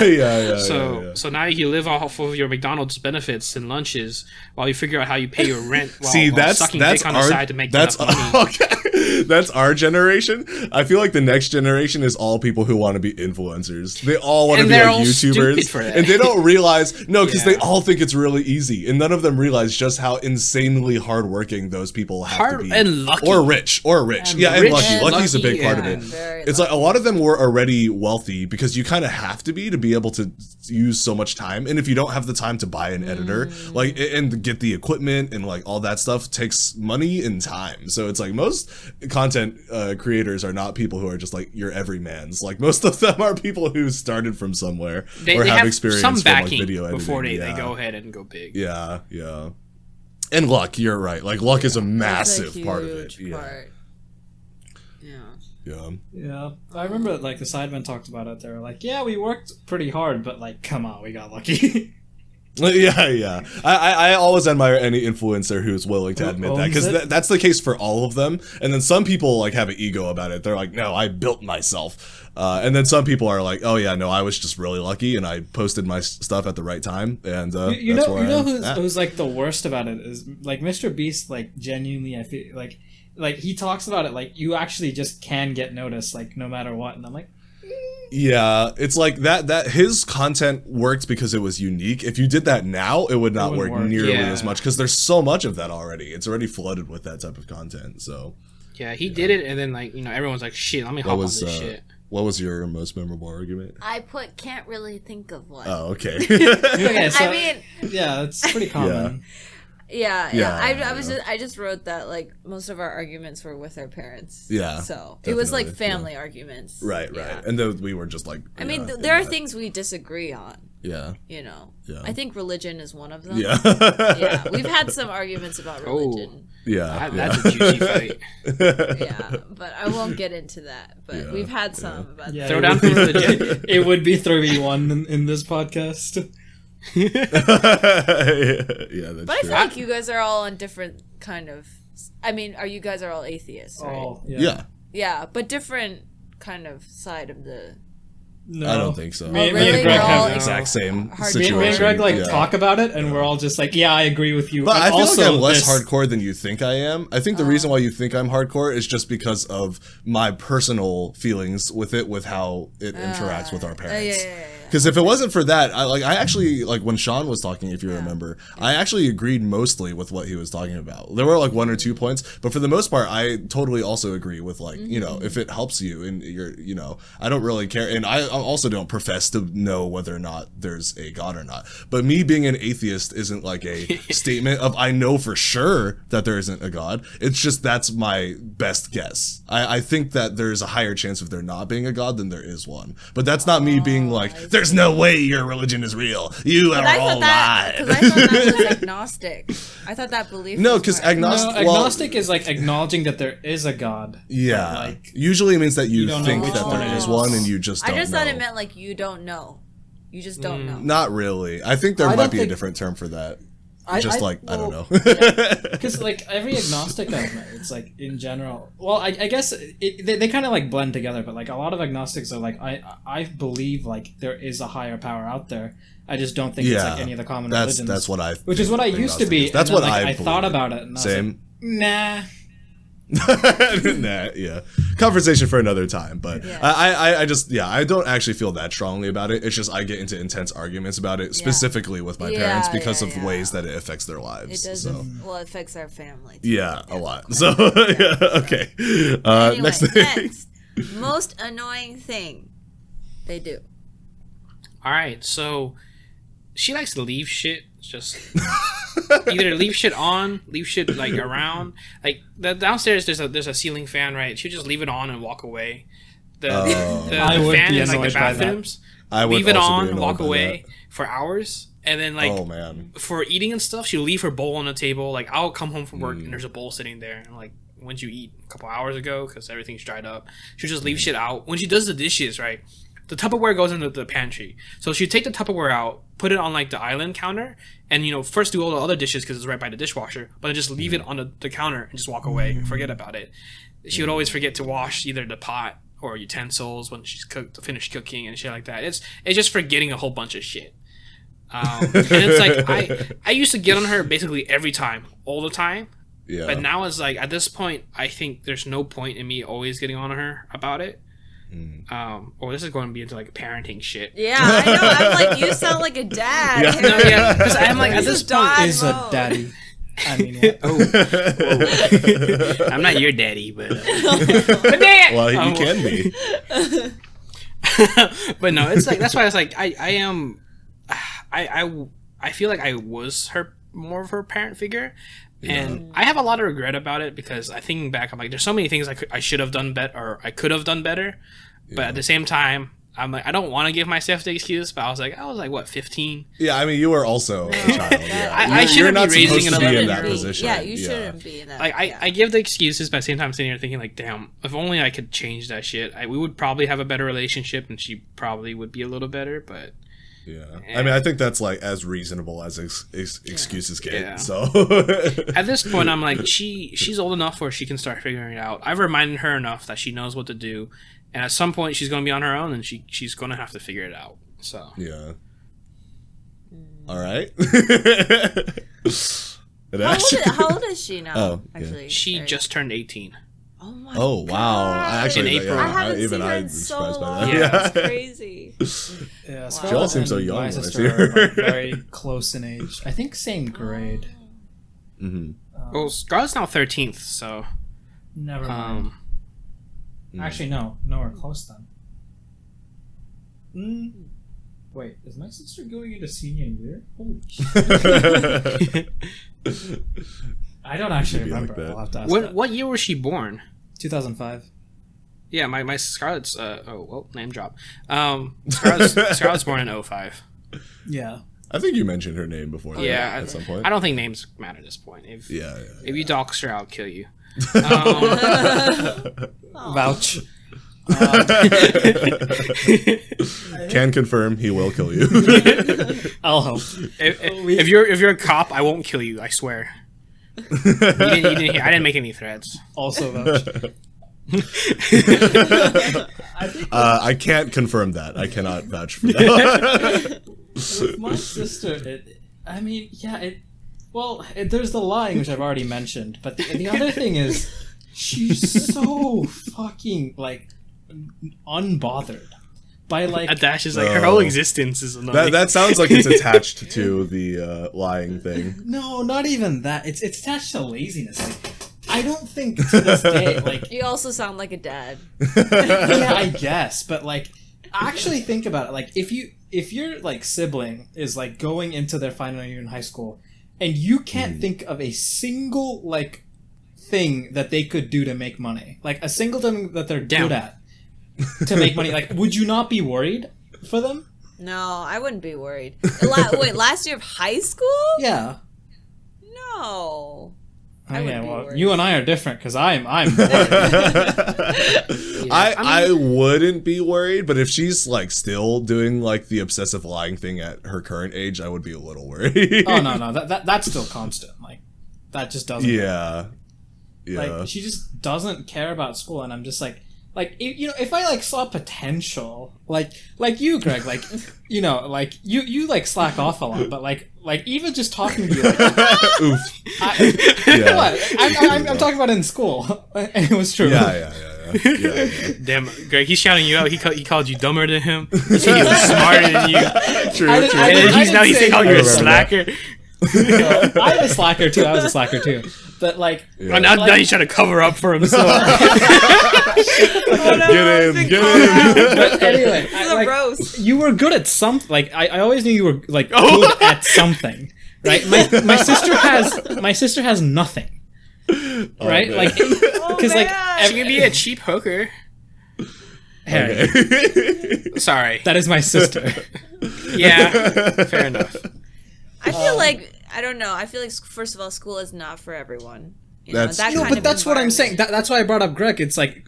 Yeah. So now you live off of your McDonald's benefits and lunches while you figure out how you pay your rent. See, while that's sucking dick on the side to make enough money. Okay. That's our generation. I feel like the next generation is all people who want to be influencers. They all want to be like YouTubers, and they don't realize because they all think it's really easy, and none of them realize just how insanely hardworking those people have to be, and lucky, or rich, and lucky. Lucky's a big part of it. It's like a lot of them were already wealthy because you kind of have to be able to use so much time, and if you don't have the time to buy an editor, like and get the equipment and like all that stuff takes money and time. So it's like most content creators are not people who are just like your everymans. Like most of them are people who started from somewhere or they have experience some from like backing video editing before they go ahead and go big. Yeah. And luck, you're right. Like luck is a massive part of it. Yeah. I remember like the Sidemen talked about it. They were like, yeah, we worked pretty hard, but like, come on, we got lucky. Yeah. I always admire any influencer who's willing to admit that, because that's the case for all of them. And then some people like have an ego about it. They're like, no, I built myself. And then some people are like, oh yeah, no, I was just really lucky and I posted my stuff at the right time. And you know who's like the worst about it is like Mr. Beast. Like genuinely, I feel like he talks about it like you actually just can get noticed like no matter what. And I'm like. Yeah, it's like that his content worked because it was unique. If you did that now, it would not work nearly as much because there's so much of that already. It's already flooded with that type of content. So yeah, he did it, and then like everyone's like, shit, let me hop on this shit. What was your most memorable argument? I can't really think of one. Oh, okay. Okay, so, I mean, yeah, it's pretty common. I just wrote that like most of our arguments were with our parents. Yeah. So it was like family arguments. Right. And then we were just like. I mean, there are things we disagree on. Yeah. I think religion is one of them. Yeah. Yeah. We've had some arguments about religion. That's a juicy fight. Yeah, but I won't get into that. But we've had some about that. Throw down for religion. It would be 3v1 in this podcast. Yeah, that's but I feel like you guys are all on different kind of. I mean, you guys are all atheists, right? Oh, yeah, but different kind of side of the. No, I don't think so. Me really? and Greg have the exact same hard situation. Me and Greg talk about it, and we're all just like, yeah, I agree with you. But I feel also like I'm less hardcore than you think I am. I think the reason why you think I'm hardcore is just because of my personal feelings with it, with how it interacts with our parents. Because if it wasn't for that, I actually when Sean was talking, if you remember, I actually agreed mostly with what he was talking about. There were like 1 or 2 points, but for the most part, I totally also agree with if it helps you and you're I don't really care, and I also don't profess to know whether or not there's a God or not. But me being an atheist isn't like a statement of I know for sure that there isn't a God. It's just that's my best guess. I think that there's a higher chance of there not being a God than there is one. But that's not me being like, there's no way your religion is real. You are all lies. Because I thought that was agnostic. I thought that belief. No, because agnostic is like acknowledging that there is a God. Yeah, usually it means that you think that there is one, and you just don't know. I just thought it meant like you don't know. You just don't know. Not really. I think there might be a different term for that. I don't know. Because like every agnostic I've met, it's like in general. Well, I guess they kind of like blend together, but like a lot of agnostics are like I believe like there is a higher power out there. I just don't think it's like any of the common religions. That's what I. Which is what I used to be. That's what I thought about it. And Same. I was like, nah. Nah, yeah. Conversation for another time, but Yeah. I just, I don't actually feel that strongly about it. It's just I get into intense arguments about it, specifically with my parents because of ways that it affects their lives. It does. So. Well, it affects our family. Too. Yeah, a lot. So, okay. Anyway, Next thing. next. Most annoying thing they do. All right, so she likes to leave shit. Just either leave shit on, leave shit like around. Like downstairs, there's a ceiling fan, right? She'll just leave it on and walk away. The I would fan be in like the annoyed by that. bathrooms, I would leave it also be on, annoyed walk by away for hours, and then like Oh man. for eating and stuff, she'll leave her bowl on the table. Like I'll come home from work and there's a bowl sitting there, and I'm like, when'd you eat? A couple hours ago, because everything's dried up. She'll just leave shit out. When she does the dishes, right, the Tupperware goes into the pantry. So she'll take the Tupperware out, put it on like the island counter, and first do all the other dishes because it's right by the dishwasher, but then just leave it on the counter and just walk away and forget about it. She would always forget to wash either the pot or utensils when she's finished cooking and shit like that. It's just forgetting a whole bunch of shit. And it's like I used to get on her basically every time, all the time. Yeah. But now it's like at this point, I think there's no point in me always getting on her about it. Or this is going to be into like parenting shit. Yeah, I know. I'm like, you sound like a dad. Yeah. No, yeah, because I'm like at this point. Is a daddy. I mean, what? I'm not your daddy, but dad. Well, he can be. But no, it's like that's why it's like I feel like I was more of her parent figure, and I have a lot of regret about it because I think back, I'm like, there's so many things I should have done better, or I could have done better, but at the same time, I'm like, I don't want to give myself the excuse, but I was like, what, 15? Yeah, I mean, you were also a child. Yeah. I shouldn't You're be raising supposed to another be in that baby. position. Yeah, you shouldn't be in that. Like I give the excuses, but at the same time, I'm sitting here thinking like, damn, if only I could change that shit, we would probably have a better relationship, and she probably would be a little better. But Yeah. I mean, I think that's like as reasonable as excuses get. Yeah. So at this point, I'm like, she's old enough where she can start figuring it out. I've reminded her enough that she knows what to do, and at some point, she's going to be on her own, and she's going to have to figure it out. So yeah. All right. How old is she now? Oh, yeah. actually, she just turned 18. Oh my. Oh wow! In April. I haven't even seen her I'm in so surprised by long. that. Yeah. That's crazy. Yeah, She all seems so young My when I see sister her. are like, very close in age. I think same grade. Well, Scarlett's now 13th, so Never mind. Actually, no, we're close then. Wait, is my sister going into senior year? Holy shit! I don't actually Could be remember. like that. I'll have to ask what year was she born? 2005. Yeah, my Scarlett's name drop. Scarlett's born in 05. Yeah. I think you mentioned her name before. Yeah, at some point. I don't think names matter at this point. If you dox her, I'll kill you. Vouch. Can confirm he will kill you. I'll help. If you're a cop, I won't kill you. I swear. You didn't hear, I didn't make any threats. Also vouch. I can't confirm that. I cannot vouch for that. With my sister, there's the lying, which I've already mentioned, but the other thing is, she's so fucking, like, unbothered by, like... A dash is like, her whole existence is annoying. that sounds like it's attached to the lying thing. No, not even that. It's attached to laziness. Like, I don't think to this day, like... You also sound like a dad. Yeah, I guess, but, like, actually think about it. Like, if your like sibling is like going into their final year in high school, and you can't think of a single like thing that they could do to make money, like a single thing that they're good at to make money, like, would you not be worried for them? No, I wouldn't be worried. Wait, last year of high school? Yeah. No. I Okay, wouldn't be well, worried. you and I are different because I'm worried. I wouldn't be worried, but if she's like still doing like the obsessive lying thing at her current age, I would be a little worried. Oh no, that's still constant. Like, that just doesn't. Yeah. Like, she just doesn't care about school, and I'm just like if I like saw potential, like you, Greg, like you like slack off a lot, but like even just talking to you, like, Oof. what? I'm talking about in school, and it was true. Yeah. Damn, Greg, he's shouting you out. He called you dumber than him. He said he was smarter than you. True. And then he's calling you a slacker. I'm a slacker too. I was a slacker too. But like, now he's trying to cover up for himself. Get in. But anyway, roast. you were good at something. Like I always knew you were like good at something, right? My sister has nothing, right? Man. Like because like She could be a cheap hooker. Harry, Sorry. that is my sister. Yeah, fair enough. I feel like I don't know. I feel like first of all, school is not for everyone. That's that true. kind But of that's what I'm saying. environment. That's why I brought up Greg. It's like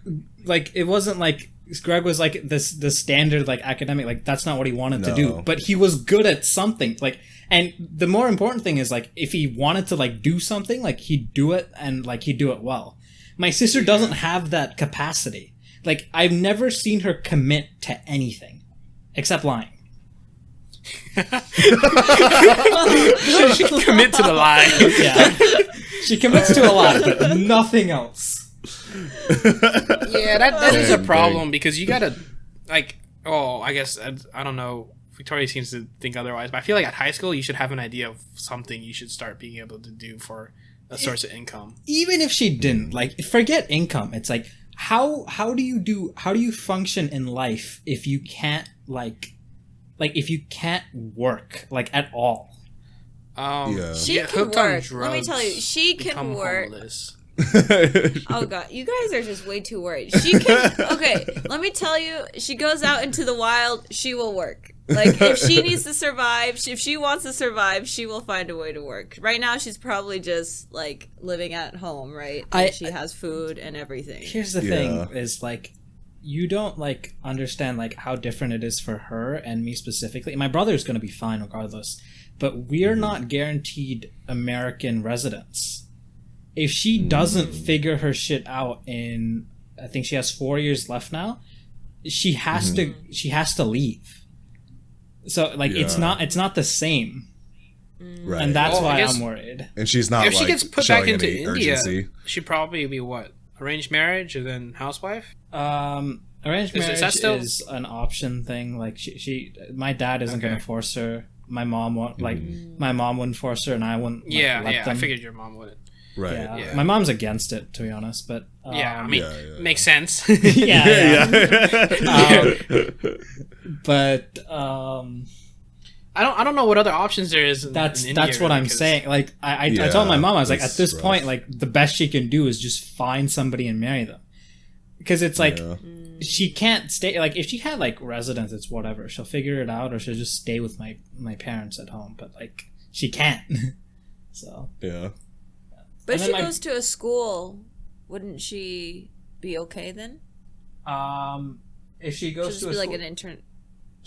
it wasn't like Greg was like the standard like academic. Like that's not what he wanted to do. No. But he was good at something. Like, and the more important thing is like if he wanted to like do something, like he'd do it and like he'd do it well. My sister doesn't have that capacity. Like I've never seen her commit to anything except lying. She commit to the lie. Yeah, she commits to a lot, but nothing else. Yeah, that is a problem because you gotta like. Oh, I guess I don't know. Victoria seems to think otherwise, but I feel like at high school you should have an idea of something you should start being able to do for a source of income. Even if she didn't, like, forget income. It's like how do you function in life if you can't like if you can't work like at all? Yeah. She get can hooked on work. Let me drugs, tell you, she can become work. homeless. Oh god, you guys are just way too worried. She can. Okay, let me tell you. She goes out into the wild. She will work. Like if she needs to survive, if she wants to survive, she will find a way to work. Right now, she's probably just like living at home, right? And she has food and everything. Here's the thing: is like you don't like understand like how different it is for her and me specifically. My brother's going to be fine regardless, but we're not guaranteed American residence. If she doesn't figure her shit out in, I think she has 4 years left now, she has to leave. So like it's not the same, Right. and that's Well, I why guess- I'm worried. And she's not If she like gets put showing back into any India, urgency. she'd probably be what? Arranged marriage and then housewife? Arranged Is marriage that still- is an option thing. Like my dad isn't Okay. gonna force her. My mom won't like. My mom wouldn't force her, and I wouldn't. Like, Yeah, let yeah. them. I figured your mom wouldn't. Right. Yeah. My mom's against it, to be honest. But Yeah, I mean, yeah. makes sense. yeah. But I don't know what other options there is. that's in India, what I'm because- saying. Like I Yeah, told my mom, I was like, it's at this rough. point, like the best she can do is just find somebody and marry them, because it's like Yeah. she can't stay. Like if she had like residence, it's whatever. She'll figure it out, or she'll just stay with my parents at home. But like she can't. So Yeah. But if And she then goes to a school, wouldn't she be okay then? if she She'll goes just to a be like school, an intern.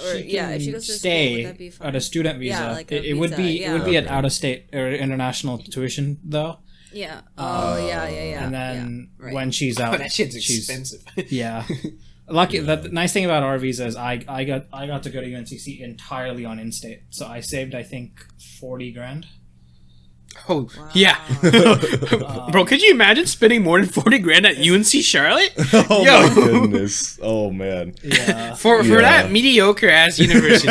Or she yeah, if she can goes to a school, stay would that be fine? at a student visa. Yeah, like a it would visa, be yeah. it would be an Okay. out of state or international tuition though. Yeah. Oh yeah. And then yeah, right. when she's out, Oh, that shit's she's expensive. yeah. Lucky. The nice thing about our visa is I got to go to UNCC entirely on in-state, so I saved I think 40 grand. Oh, yeah. Bro, could you imagine spending more than 40 grand at UNC Charlotte? Oh Yo. my goodness. Oh man. Yeah. For that mediocre ass university.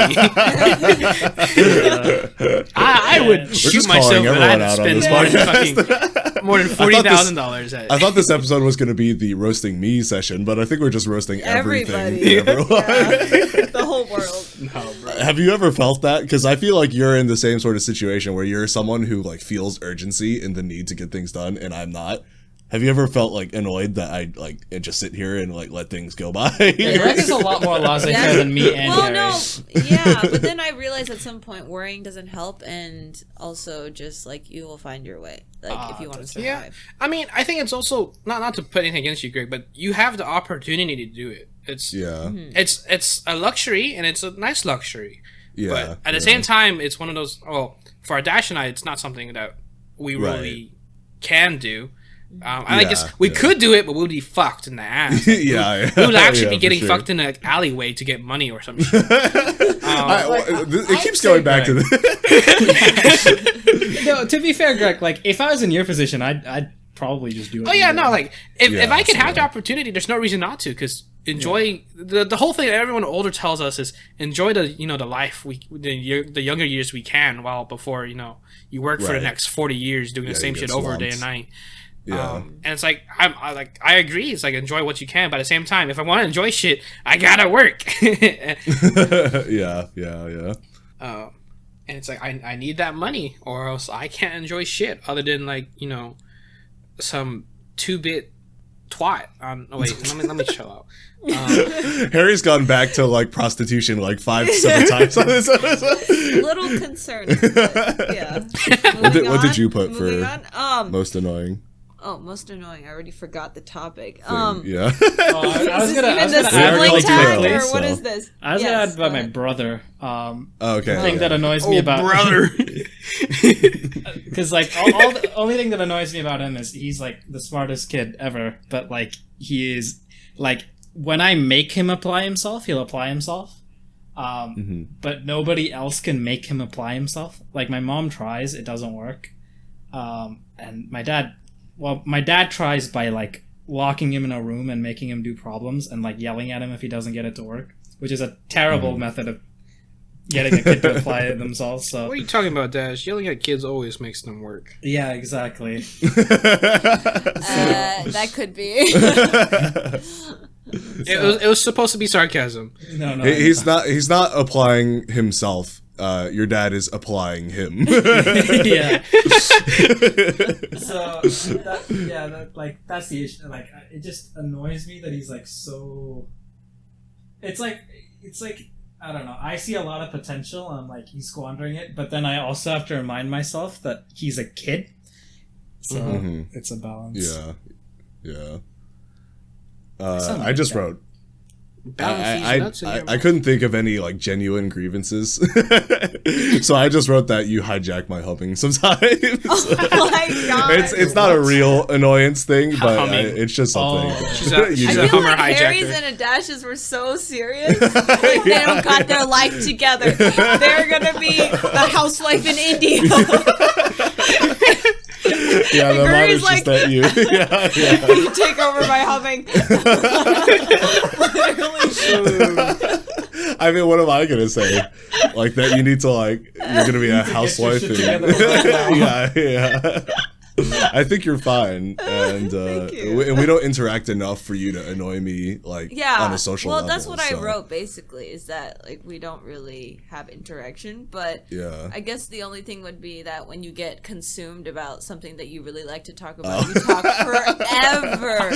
I would shoot just myself calling if I had everyone to out on spend this more than $40,000 at I thought this episode was going to be the roasting me session, but I think we're just roasting everything. Everybody. Everyone. The whole world. No, bro. Have you ever felt that? Because I feel like you're in the same sort of situation where you're someone who like feels urgency and the need to get things done, and I'm not. Have you ever felt like annoyed that I like just sit here and like let things go by? Greg is a lot more laissez-faire than me and Well, Harry. no, yeah, but then I realized at some point worrying doesn't help, and also just like you will find your way, like if you want to survive. Yeah, I mean, I think it's also not to put anything against you, Greg, but you have the opportunity to do it. It's Yeah. it's a luxury, and it's a nice luxury. Yeah. But at the same time, it's one of those. Well, for our Dash and I, it's not something that we really can do. I guess we could do it, but we would be fucked in the ass. Yeah, We would actually be for getting sure. fucked in an alleyway to get money or some shit. It keeps going back to this. No, to be fair, Greg, like if I was in your position, I'd probably just do it. Oh yeah, no, like if Yeah, I could have the yeah. opportunity, there's no reason not to. Because enjoy the whole thing that everyone older tells us is enjoy the the life the younger years we can, while before you work for the Right. next 40 years doing the same you shit get over slumped. day and night. Yeah. And it's like I agree. It's like enjoy what you can, but at the same time, if I want to enjoy shit, I gotta work. Yeah. And it's like I need that money, or else I can't enjoy shit other than some 2-bit twat. Oh wait, let me chill out. Harry's gone back to like prostitution like 5 separate times on this episode. Little concerning. But yeah. What did you put Moving for on? most annoying? Oh, most annoying. I already forgot the topic. Yeah. I was Is this gonna even the We are sibling going to tag, quickly, or what so- is this? I was Yes, gonna add about go my ahead. brother. Okay. The thing that annoys me about brother. because like all the only thing that annoys me about him is he's like the smartest kid ever, but like he is like when I make him apply himself, he'll apply himself. But nobody else can make him apply himself. Like my mom tries, it doesn't work. And my dad tries by like locking him in a room and making him do problems and like yelling at him if he doesn't get it to work, which is a terrible method of getting a kid to apply it themselves. So What are you talking about, Dash? Yelling at kids always makes them work. yeah, exactly. That could be. It was supposed to be sarcasm. No, He's not applying himself. Your dad is applying him. Yeah. That's the issue. Like, it just annoys me that he's like so. It's like I don't know. I see a lot of potential. I'm like he's squandering it, but then I also have to remind myself that he's a kid. So it's a balance. Yeah. Something I just like that. wrote. Balance these nuts in your I mouth. couldn't think of any like genuine grievances, so I just wrote that you hijack my humming sometimes. Oh my god. It's not a real annoyance thing, but Humming. it's just something. Oh. She's a- You she's know. a I feel Hummer like Harry's hijacker. and Adash's were so serious. Like they don't got their life together. They're gonna be a housewife in India. Yeah, the Gurry's mom is like- just at you. Yeah. You take over my humming. Literally. I mean, what am I gonna say? Like that you need to like you're gonna be a housewife shit and together right now. yeah. I think you're fine, and Thank you. we don't interact enough for you to annoy me like Yeah. on a social well, level. that's what I so, wrote basically, is that like we don't really have interaction, but Yeah. I guess the only thing would be that when you get consumed about something that you really like to talk about, you talk forever.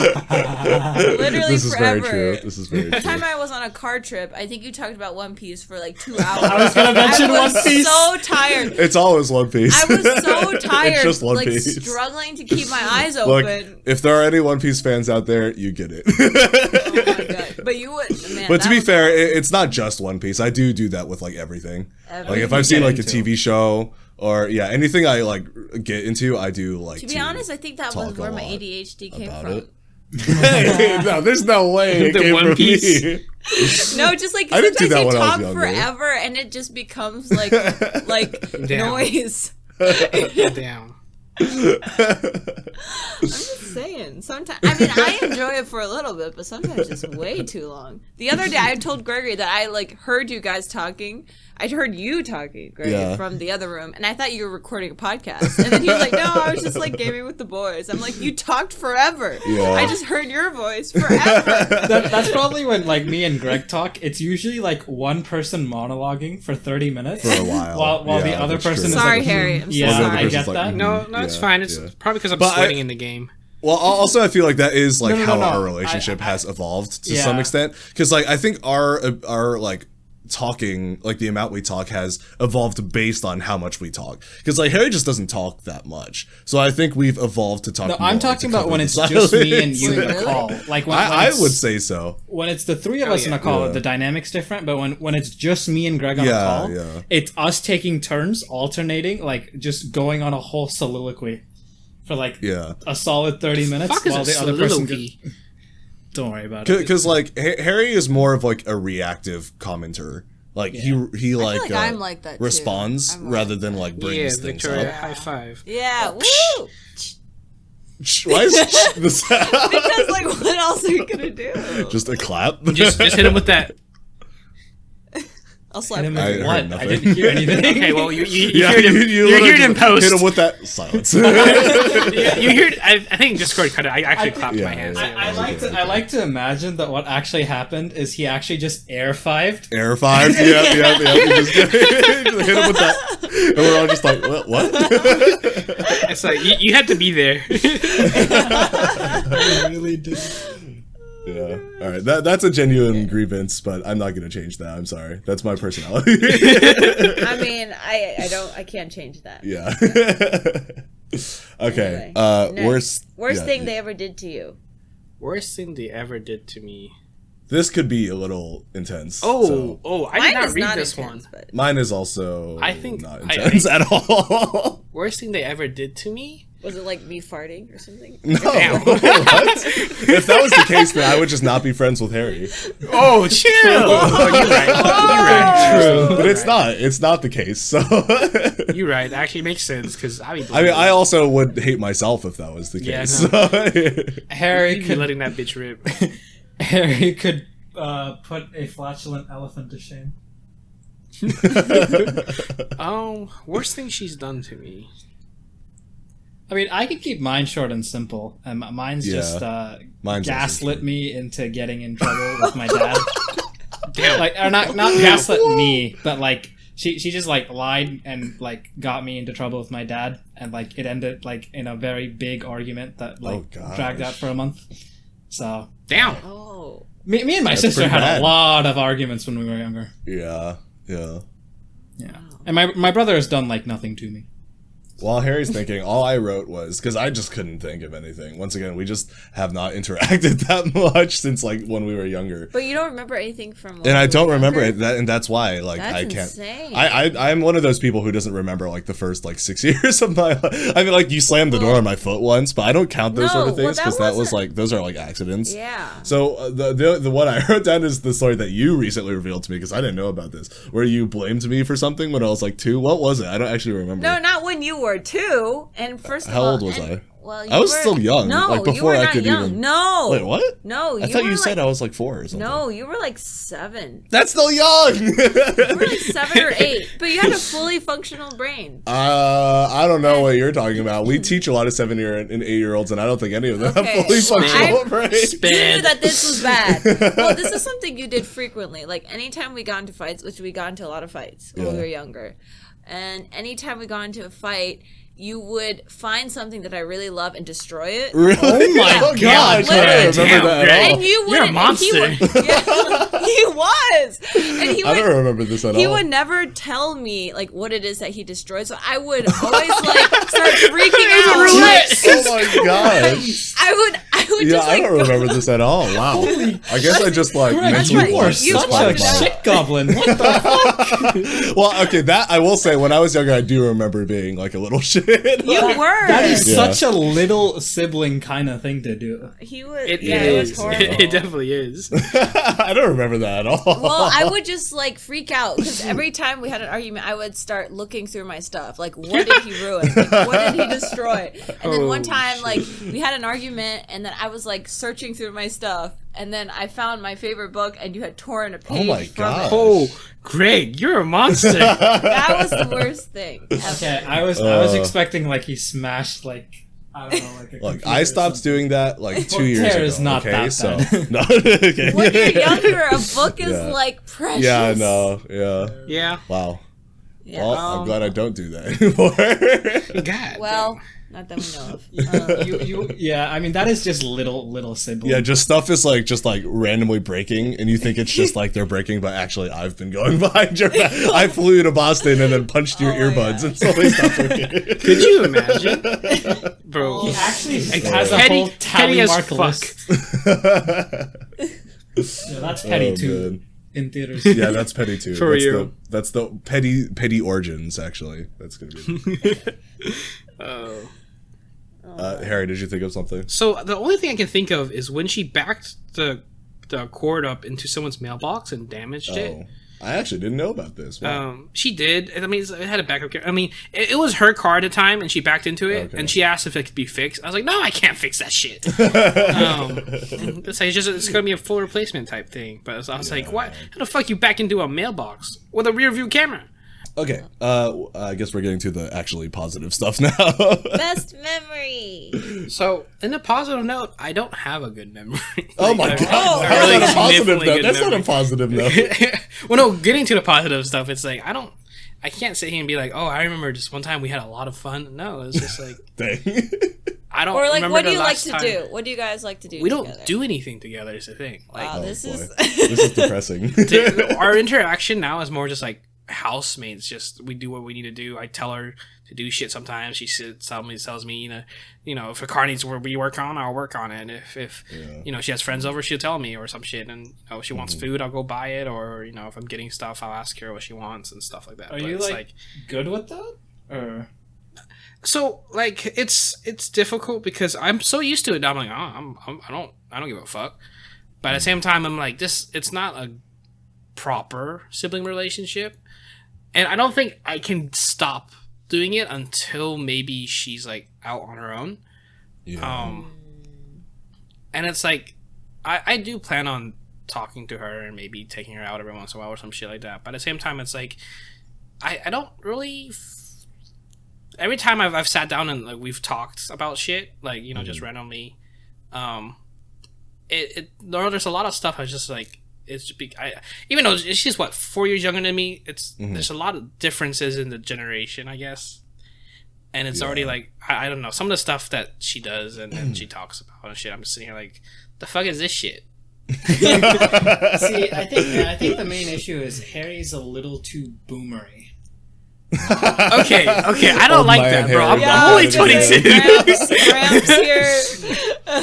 Literally This is forever. very true. This is very The true. time I was on a car trip, I think you talked about One Piece for like 2 hours. I was gonna mention I was One Piece. so tired. It's always One Piece. I was so tired, It's just One like Piece. struggling to keep my eyes Look, open. if there are any One Piece fans out there, you get it. Oh my god! But you would, man. But to that be was- fair, it's not just One Piece. I do that with like everything. Like if I've seen get like a into. TV show or anything I like get into, I do like. to be honest, I think that was talk a where my lot ADHD came about from. it. No, there's no way it The came One from Piece. me. No, just like I didn't sometimes do that you when I was talk younger. forever, and it just becomes like Damn. noise. Damn. I'm just saying. Sometimes, I mean, I enjoy it for a little bit, but sometimes it's way too long. The other day, I told Gregory that I like heard you guys talking. I heard you talking, Gregory, Yeah. from the other room, and I thought you were recording a podcast. And then he was like, "No, I was just like gaming with the boys." I'm like, "You talked forever. Yeah. I just heard your voice forever." That's probably when like me and Greg talk. It's usually like one person monologuing for 30 minutes For a while. while the Yeah, other that's person true. is Sorry, like, Harry. I'm so yeah, sorry. I Person's get like, that. No, it's Yeah, fine. It's yeah. probably because I'm But sweating in the game. Well, also I feel like that is like No, how no. our relationship has evolved to some Yeah. extent. Because like I think our like talking, like the amount we talk has evolved based on how much we talk. Because like Harry just doesn't talk that much, so I think we've evolved to talk. No, more I'm to talking about cover when the it's just me and silence. you in a Really? call. Like when I it's- would say so. when it's the three of Oh, us in yeah. a call, Yeah. the dynamic's different. But when it's just me and Greg on Yeah, a call, yeah. it's us taking turns, alternating, like just going on a whole soliloquy. for like Yeah. a solid 30 minutes Fuck is while a the other person soliloquy? don't worry about it. Because like Harry is more of like a reactive commenter. Like he like, like I'm like that, too. responds I'm rather like than like Yeah, brings things Victoria, up. high five. Yeah, woo! Why is this Because like, what else are you gonna do? just a clap? Just hit him with that. I'll slap Him you. I with heard what? I nothing. didn't hear anything. Okay, well, you Yeah, heard him. You literally heard him just post. Hit him with that silence. You heard. I think Discord cut it. I actually clapped yeah, my hands. yeah. I like to imagine that what actually happened is he actually just air fived. Air five. Yeah. You just hit him with that, and we're all just like, what? It's like you had to be there. I really did. Yeah. All right. That's a genuine grievance, but I'm not gonna change that. I'm sorry. That's my personality. I mean, I can't change that. Yeah. Okay. Anyway, next. Worst Worst thing they ever did to you. Worst thing they ever did to me. This could be a little intense. Oh, so I did Mine not is read not this intense, one. but mine is also I think- not I- intense at all. Worst thing they ever did to me. was it like me farting or something? No. Damn. What? If that was the case, then I would just not be friends with Harry. Oh, chill. Oh, you're right. You're right. True. But it's not. It's not the case. So You're right. It actually makes sense because I mean, I also would hate myself if that was the Yeah, case. no. Harry you'd be could letting that bitch rip. Harry could put a flatulent elephant to shame. Worst thing she's done to me. I mean, I could keep mine short and simple, and mine's Yeah. just Mine's also gaslit short. me into getting in trouble with my dad. Damn. Like, or not gaslit me, but like she just like lied and like got me into trouble with my dad, and like it ended like in a very big argument that like gosh. dragged out for a month. So Damn. Oh. me and my That's sister pretty had bad. a lot of arguments when we were younger. Yeah. Yeah, and my brother has done like nothing to me. While Harry's thinking, all I wrote was, because I just couldn't think of anything. Once again, we just have not interacted that much since like when we were younger. But you don't remember anything from when And I you don't were remember younger? it, that, and that's why, like, That's I can't. insane. I'm one of those people who doesn't remember like the first like 6 years of my life. I mean, like you slammed the door on my foot once, but I don't count those sort of No, well, things that because that was wasn't- like those are like accidents. Yeah. So the one I wrote down is the story that you recently revealed to me because I didn't know about this, where you blamed me for something when I was like 2. What was it? I don't actually remember. No, not when you were 2. And first of How all, old was and- I? Well, I was were- still young, No, like, you before were I not could young. even- No. Wait, what? No, I thought you were said like, I was like 4 or something. No, you were like 7. That's still young. You were like 7 or 8, but you had a fully functional brain. I don't know what you're talking about. We teach a lot of 7-year and 8-year-olds, and I don't think any of them Okay. have fully functional I- brains. You knew that this was bad. Well, this is something you did frequently. Like anytime we got into fights, which we got into a lot of fights when we Yeah. were younger, and anytime we got into a fight, you would find something that I really love and destroy it. Really? Oh my Oh God, gosh, I don't literally. remember that at all. And you would. You're a monster. He was. And he I would. don't remember this at He all. would never tell me like what it is that he destroyed, so I would always like start freaking out. Oh my gosh. I would Yeah, just I like don't remember this at all. Wow. I guess I just like Greg, mentally you are blocked you this such part a of my life. shit goblin. What the Well, okay, that I will say when I was younger, I do remember being like a little shit. you were. That is Yeah. such a little sibling kind of thing to do. He was. It yeah, is. it was horrible. It definitely is. I don't remember that at all. Well, I would just like freak out because every time we had an argument, I would start looking through my stuff. Like, what did he ruin? Like, what did he destroy? And then one Oh, time, like, we had an argument, and then I was like searching through my stuff, and then I found my favorite book, and you had torn a page my from God. it. Oh, Greg, you're a monster. That was the worst thing. ever. Okay, I was expecting like he smashed like I don't know like a Like computer I or stopped something. doing that like 2 Well, years tear ago. is not okay, that so bad. no. Okay. When you're younger, a book is Yeah. like precious. Yeah, I know. Yeah. Yeah. Wow. Yeah. Well, I'm glad I don't do that anymore. God. Well, not that we know of. Yeah, I mean that is just little sibling. Yeah, just stuff is like just like randomly breaking, and you think it's just like they're breaking, but actually I've been going behind your back. I flew you to Boston and then punched your Oh my earbuds gosh. until they stopped working. Could you imagine? Bro. He actually Like, has a petty- whole tally petty as mark fuck. list. Yeah, that's petty Oh, too man. in theaters. Yeah, that's petty too. For that's you. that's the petty origins. Actually, that's gonna be. Oh. Harry, did you think of something? So the only thing I can think of is when she backed the cord up into someone's mailbox and damaged it. I actually didn't know about this. Wow. She did. I mean, it had a backup. I mean, it was her car at the time, and she backed into it, and she asked if it could be fixed. I was like, no, I can't fix that shit. It's gonna be a full replacement type thing. But I was like, what? How the fuck you back into a mailbox with a rear view camera? Okay, I guess we're getting to the actually positive stuff now. Best memory. So, in a positive note, I don't have a good memory. Oh my god, How's that's not a positive significantly note. good That's not a memory. positive note. Well, no, getting to the positive stuff, it's like, I can't sit here and be like, oh, I remember just one time we had a lot of fun. No, it's just like, Dang. I don't Or like, remember what do the you like last to time. do? What do you guys like to do? We don't together? do anything together is the thing. Like, Wow, this Boy. is. This is depressing. our interaction now is more just like housemates. Just we do what we need to do. I tell her to do shit sometimes. She tells me, if a car needs to be worked on, I'll work on it. If she has friends over, she'll tell me or some shit. And if she wants food, I'll go buy it. Or if I'm getting stuff, I'll ask her what she wants and stuff like that. Are But you it's like good with that? Or so like it's difficult because I'm so used to it. Now I'm like, I don't give a fuck. But at the same time, I'm like, it's not a proper sibling relationship, and I don't think I can stop doing it until maybe she's like out on her own. Yeah. And it's like I do plan on talking to her and maybe taking her out every once in a while or some shit like that. But at the same time, it's like I don't really. Every time I've sat down and like we've talked about shit, like just randomly, there's a lot of stuff I was just like even though she's 4 years younger than me, there's a lot of differences in the generation, I guess, and it's already like I don't know, some of the stuff that she does and she talks about and shit. I'm just sitting here like, the fuck is this shit? see, I think the main issue is Harry's a little too boomery. Okay, I don't Old like man that, bro. Harry. I'm only 22. Gramps here.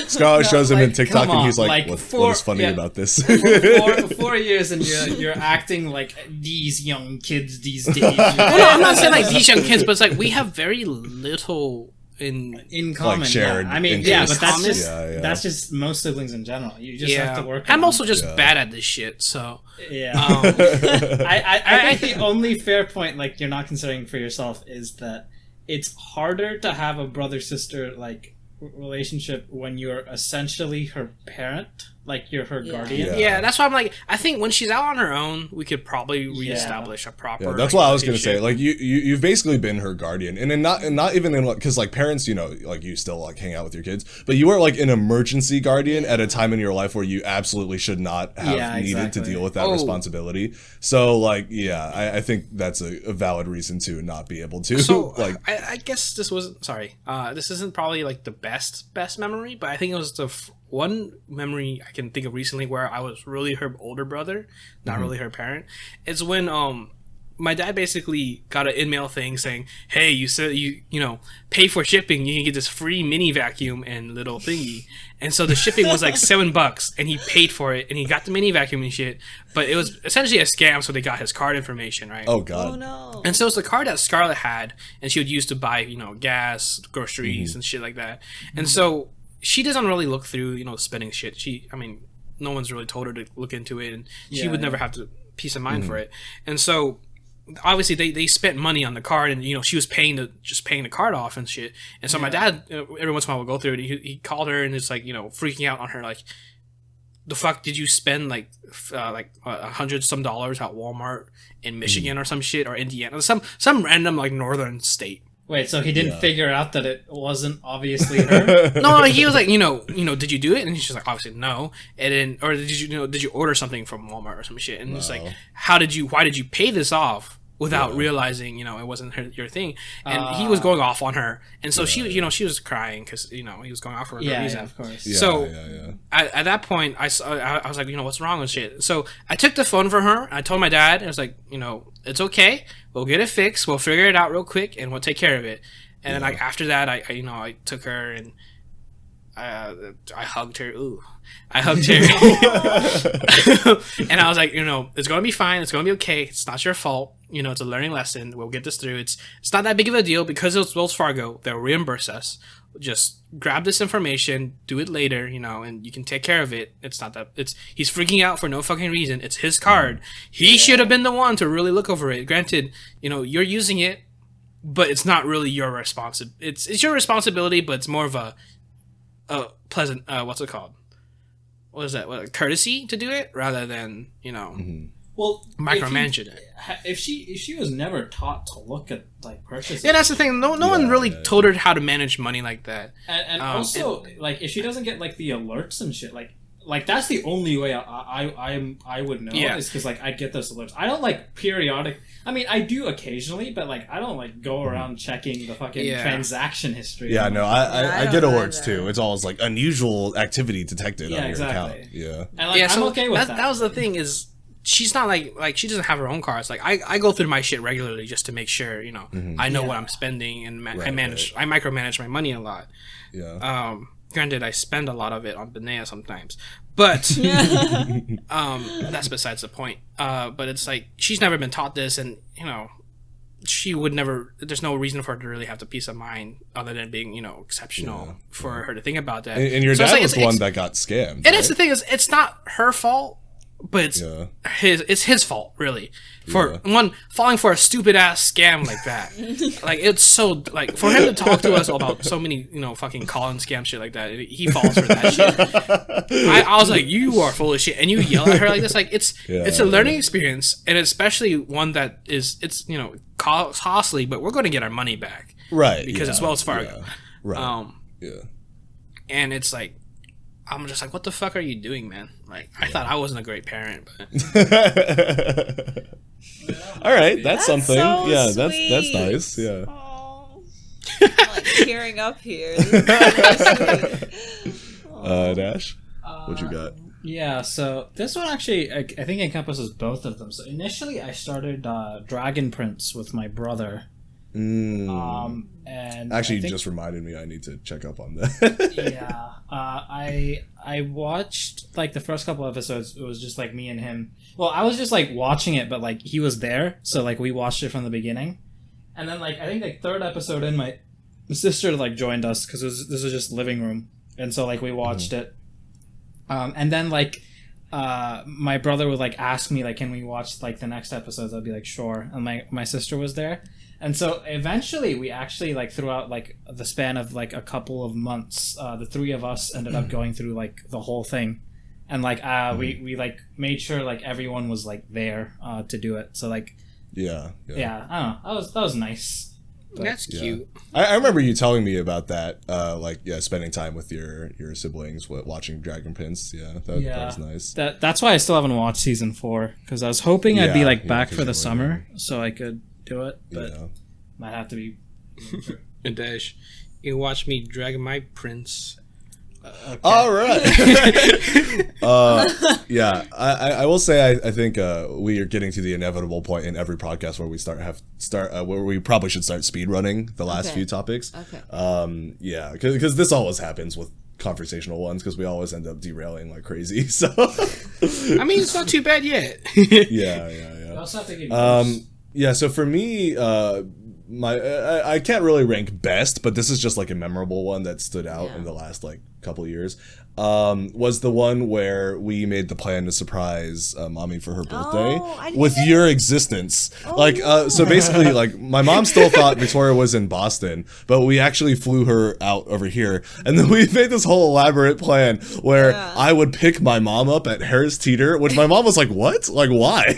Scarlett shows him in like, TikTok come and on, he's like, like, what is funny about this? 4 years and you're acting like these young kids these days. Well, no, I'm not saying like these young kids, but it's like we have very little in common. shared I mean, interests. but that's Common? just Yeah. that's just most siblings in general. You just have to work. I'm on also it. just bad at this shit, so Yeah. I think the only fair point, like, you're not considering for yourself, is that it's harder to have a brother-sister like relationship when you're essentially her parent, like you're her guardian. yeah, that's why I'm like, I think when she's out on her own, we could probably reestablish a proper. Yeah, that's what I was gonna say. relationship. Like you've basically been her guardian, and not even in because like parents, like you still like hang out with your kids, but you were like an emergency guardian at a time in your life where you absolutely should not have needed to deal with that responsibility. So like, I think that's a valid reason to not be able to. So like, I guess this wasn't this isn't probably like the best memory, but I think it was the one memory I can think of recently where I was really her older brother, not really her parent. It's when my dad basically got an in-mail thing saying, hey, you said you pay for shipping, you can get this free mini vacuum and little thingy. And so the shipping was like $7 and he paid for it and he got the mini vacuum and shit, but it was essentially a scam, so they got his card information, right? oh god. Oh no. And so it's the card that Scarlett had, and she would use to buy, gas, groceries, and shit like that. And so she doesn't really look through, spending shit. No one's really told her to look into it, and she would never have to peace of mind for it. And so obviously they spent money on the card, and she was paying the card off and shit. And so my dad every once in a while would go through it. He called her and it's like freaking out on her, like, the fuck did you spend like $100 some dollars at Walmart in Michigan or some shit, or Indiana, some random like northern state. Wait, so he didn't figure out that it wasn't obviously her? No, he was like, did you do it? And she's like, obviously no. And then, or did you order something from Walmart or some shit? And it's like, why did you pay this off without realizing, it wasn't your thing? And he was going off on her, and so she was crying because he was going off for no reason. Yeah, of course. Yeah, At that point, I was like, what's wrong with shit? So I took the phone from her. I told my dad, I was like, it's okay. We'll get it fixed. We'll figure it out real quick, and we'll take care of it. And then after that, I took her and I hugged her. Ooh, I hugged her, and I was like, it's gonna be fine. It's gonna be okay. It's not your fault. It's a learning lesson. We'll get this through. It's not that big of a deal because it's Wells Fargo. They'll reimburse us. Just grab this information, do it later, and you can take care of it. It's not that he's freaking out for no fucking reason. It's his card. He should have been the one to really look over it. Granted, you're using it, but it's not really your responsibility. It's your responsibility, but it's more of a pleasant, what's it called? What is that? Courtesy to do it rather than, well, micromanage it. If she was never taught to look at like purchases, yeah, that's the thing. No one really told her how to manage money like that. And also, like, if she doesn't get like the alerts and shit, like that's the only way I would know is because like I'd get those alerts. I don't like periodic. I mean, I do occasionally, but like I don't like go around checking the fucking transaction history. Yeah, no, I get alerts too. It's always like unusual activity detected on your account. Yeah, and like I'm okay with that. That was the thing is. She's not like she doesn't have her own cards. Like I go through my shit regularly just to make sure I know what I'm spending and I micromanage my money a lot. Yeah. Granted, I spend a lot of it on Benea sometimes, but that's besides the point. But it's like she's never been taught this, and she would never. There's no reason for her to really have the peace of mind other than being exceptional for her to think about that. And your dad was the one that got scammed. And that's the thing is, it's not her fault. But it's his fault, really, for one falling for a stupid ass scam like that. Like it's so like for him to talk to us about so many fucking call-in scam shit like that. He falls for that shit. I was like, you are full of shit, and you yell at her like this. Like it's a learning experience, and especially one that is costly, but we're going to get our money back, right? Because it's Wells Fargo, right? And it's like. I'm just like, what the fuck are you doing, man? Like, I thought I wasn't a great parent, but... All right, that's something. So yeah, sweet. that's nice. Yeah. Oh. I'm like tearing up here. This is so Dash, what you got? Yeah, so this one actually, I think encompasses both of them. So initially, I started Dragon Prince with my brother. And actually, you just reminded me I need to check up on that. Yeah, I watched like the first couple episodes. It was just like me and him. Well, I was just like watching it, but like he was there, so like we watched it from the beginning. And then like I think like third episode in, my sister like joined us because this was just living room, and so like we watched it. And then like my brother would like ask me like, can we watch like the next episodes? I'd be like, sure. And my sister was there. And so eventually we actually like throughout like the span of like a couple of months, the three of us ended up going through like the whole thing. And like we like made sure like everyone was like there to do it. So like yeah, I don't know. That was nice. But, that's cute. I remember you telling me about that, spending time with your siblings, watching Dragon Prince. Yeah, that was nice. That's why I still haven't watched season 4 because I was hoping I'd be like back for the summer so I could do it, but might have to be. And Dash, you watch me drag my prince. Okay. All right. I will say I think we are getting to the inevitable point in every podcast where we start where we probably should start speed running the last few topics. Okay. Because this always happens with conversational ones because we always end up derailing like crazy. So I mean, it's not too bad yet. Yeah. You also have to get yeah, so for me, I can't really rank best, but this is just like a memorable one that stood out in the last like couple years. Was the one where we made the plan to surprise mommy for her birthday with your existence. So basically, like my mom still thought Victoria was in Boston, but we actually flew her out over here, and then we made this whole elaborate plan where I would pick my mom up at Harris Teeter, which my mom was like, "What? Like why?"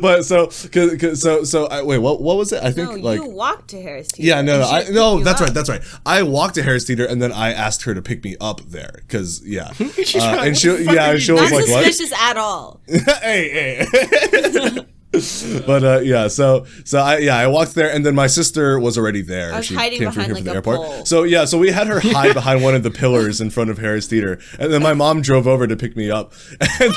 But wait, what was it? I think you walked to Harris Teeter. Yeah, no, that's right. I walked to Harris Teeter, and then I asked her to pick me up there because and she was like, "What?" Not suspicious at all. Hey. But I walked there, and then my sister was already there. I was she hiding came from behind, here from like, the a airport. pole. So we had her hide behind one of the pillars in front of Harris Theater, and then my mom drove over to pick me up, and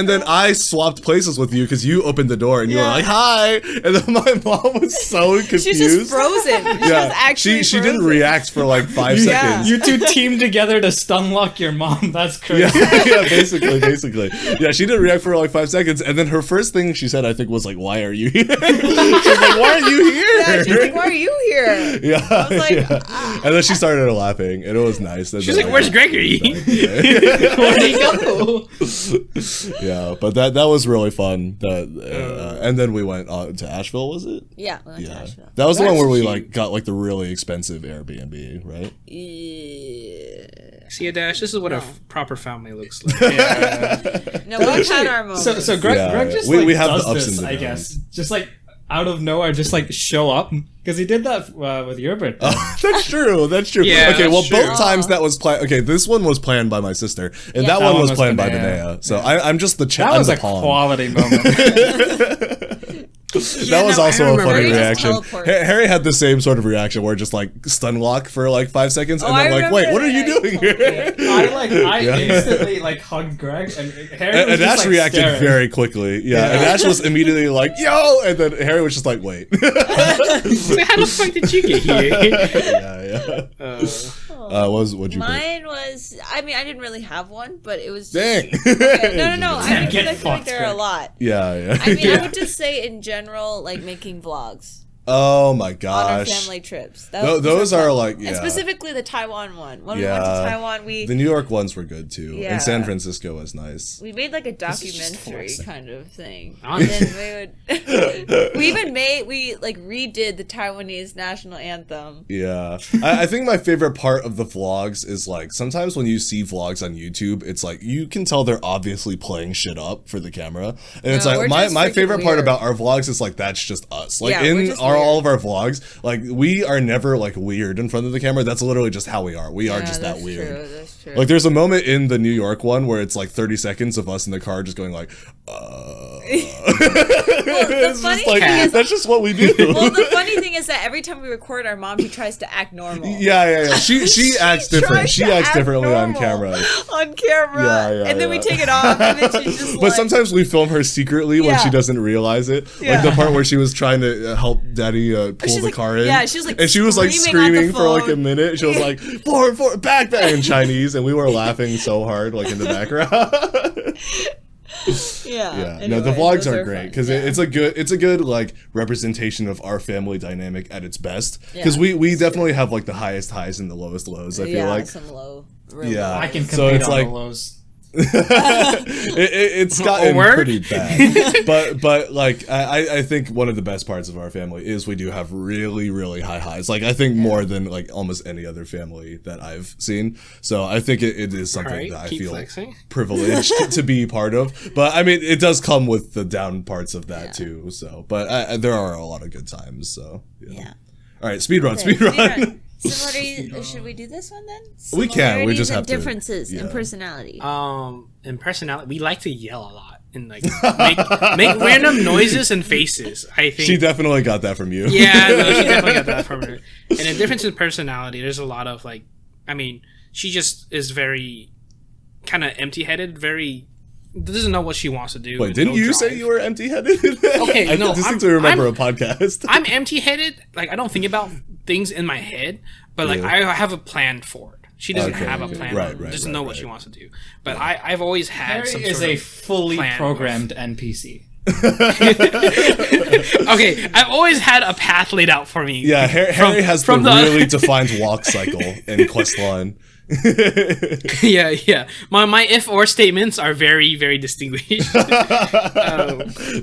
then I swapped places with you because you opened the door and you were like hi, and then my mom was so confused. She's just frozen. She was actually she didn't frozen. react for like 5 seconds. You two teamed together to stunlock your mom. That's crazy. Yeah, basically. Yeah, she didn't react for like 5 seconds, and then her first thing she said, I think, was like, "Why are you here?" She's like, "Why are you here?" Yeah, she's like, "Why are you here?" Yeah, I was like, yeah. And then she started laughing, and it was nice. She's like, "Where's Gregory?" Where'd he go? Yeah, but that was really fun. And then we went to Asheville, was it? Yeah, we went to Asheville. That was the one where we cute. like got like the really expensive Airbnb, right? Yeah. See, Dash, this is what a proper family looks like. No, we've had our moments. So Greg, Yeah, Greg just we have does the ups this, and the I downs. guess, just like out of nowhere, just like show up because he did that with your birthday. Oh, that's true. Yeah, okay, well, that's true. both times that was planned. Okay, this one was planned by my sister, and Yeah. that one was planned by Danae. Danae. So I'm just the That I'm was the a pawn. quality moment. That was no, I also a remember. funny Harry just reaction. teleported. Harry had the same sort of reaction where just like stun lock for like 5 seconds, and Oh, then I like, wait, remember what are you that. doing here? I instantly like hugged Greg and Harry was And just, Ash like, reacted staring. very quickly. Yeah, and Ash was immediately like, "Yo!" And then Harry was just like, "Wait." So how the fuck did you get here? yeah. What'd you pick? Mine was. I mean, I didn't really have one, but it was. Dang. Okay, no. I Damn, mean, get I feel like fucked, there are a Greg. lot. Yeah. I mean, I would just say in general, like making vlogs Oh my on our gosh. family trips. Those are like, yeah. And specifically the Taiwan one. When we Yeah. went to Taiwan, The New York ones were good too, Yeah. and San Francisco was nice. we made like a is just documentary flexing. kind of thing. And Honestly. then we like redid the Taiwanese national anthem. Yeah, I think my favorite part of the vlogs is like sometimes when you see vlogs on YouTube, it's like you can tell they're obviously playing shit up for the camera, and it's No, like we're my just favorite freaking part weird. about our vlogs is like that's just us. Like Yeah, we're in just all weird. of our vlogs, like we are never like weird in front of the camamera. That's literally just how we are. We are Yeah, just that that's weird. True, that's true. Like there's a moment in the New York one where it's like 30 seconds of us in the car just going like, It's funny just like, thing is- that's just what we do. Well, the funny thing is that every time we record our mom, she tries to act normal. Yeah. She acts different. tries She to acts act differently on normal. camera. On camera. Yeah, and then we yeah. take it off, and then she's just But like... sometimes we film her secretly when Yeah. she doesn't realize it. Yeah. Like the part where she was trying to help Daddy pull She's the like- car in. yeah, she was, like, and she was like screaming on the screaming for like a phone. minute. She was like, forward, back in Chinese, and we were laughing so hard, like in the background. Yeah. Yeah, Anyway, no, the vlogs those are fun. great because Yeah. it's a good like representation of our family dynamic at its best. Because Yeah, we definitely have like the highest highs and the lowest lows. I feel Yeah, like some low... Really Yeah. low. I can So compete it's on like- the lows. it's gotten word? pretty bad, but like I think one of the best parts of our family is we do have really high highs. Like I think more than like almost any other family that I've seen. So I think it is something Alright, that I keep feel flexing. privileged to be part of. But I mean, it does come with the down parts of that too. So, but there are a lot of good times. So Yeah. All right, speedrun. Should we do this one then? We can, we Similarities just and have to- differences in yeah. personality. In personality, we like to yell a lot and like make random noises and faces. I think She definitely got that from you. Yeah, no, she definitely got that from her. And a difference in personality, there's a lot of like, I mean, she just is very kind of empty-headed, very doesn't know what she wants to do. Wait, and didn't no you drive. say you were empty-headed? Okay, I no, distinctly remember I'm- a podcast. I'm empty-headed. Like I don't think about things in my head, but like Yeah. I have a plan for it. She doesn't Okay, have a okay. plan. Right, doesn't right, know what right. she wants to do. But I've always had Harry some is sort a of fully plan programmed NPC. Okay, I've always had a path laid out for me. Yeah, Harry has from the the- really defined walk cycle in Questline. yeah. My if or statements are very very distinguished.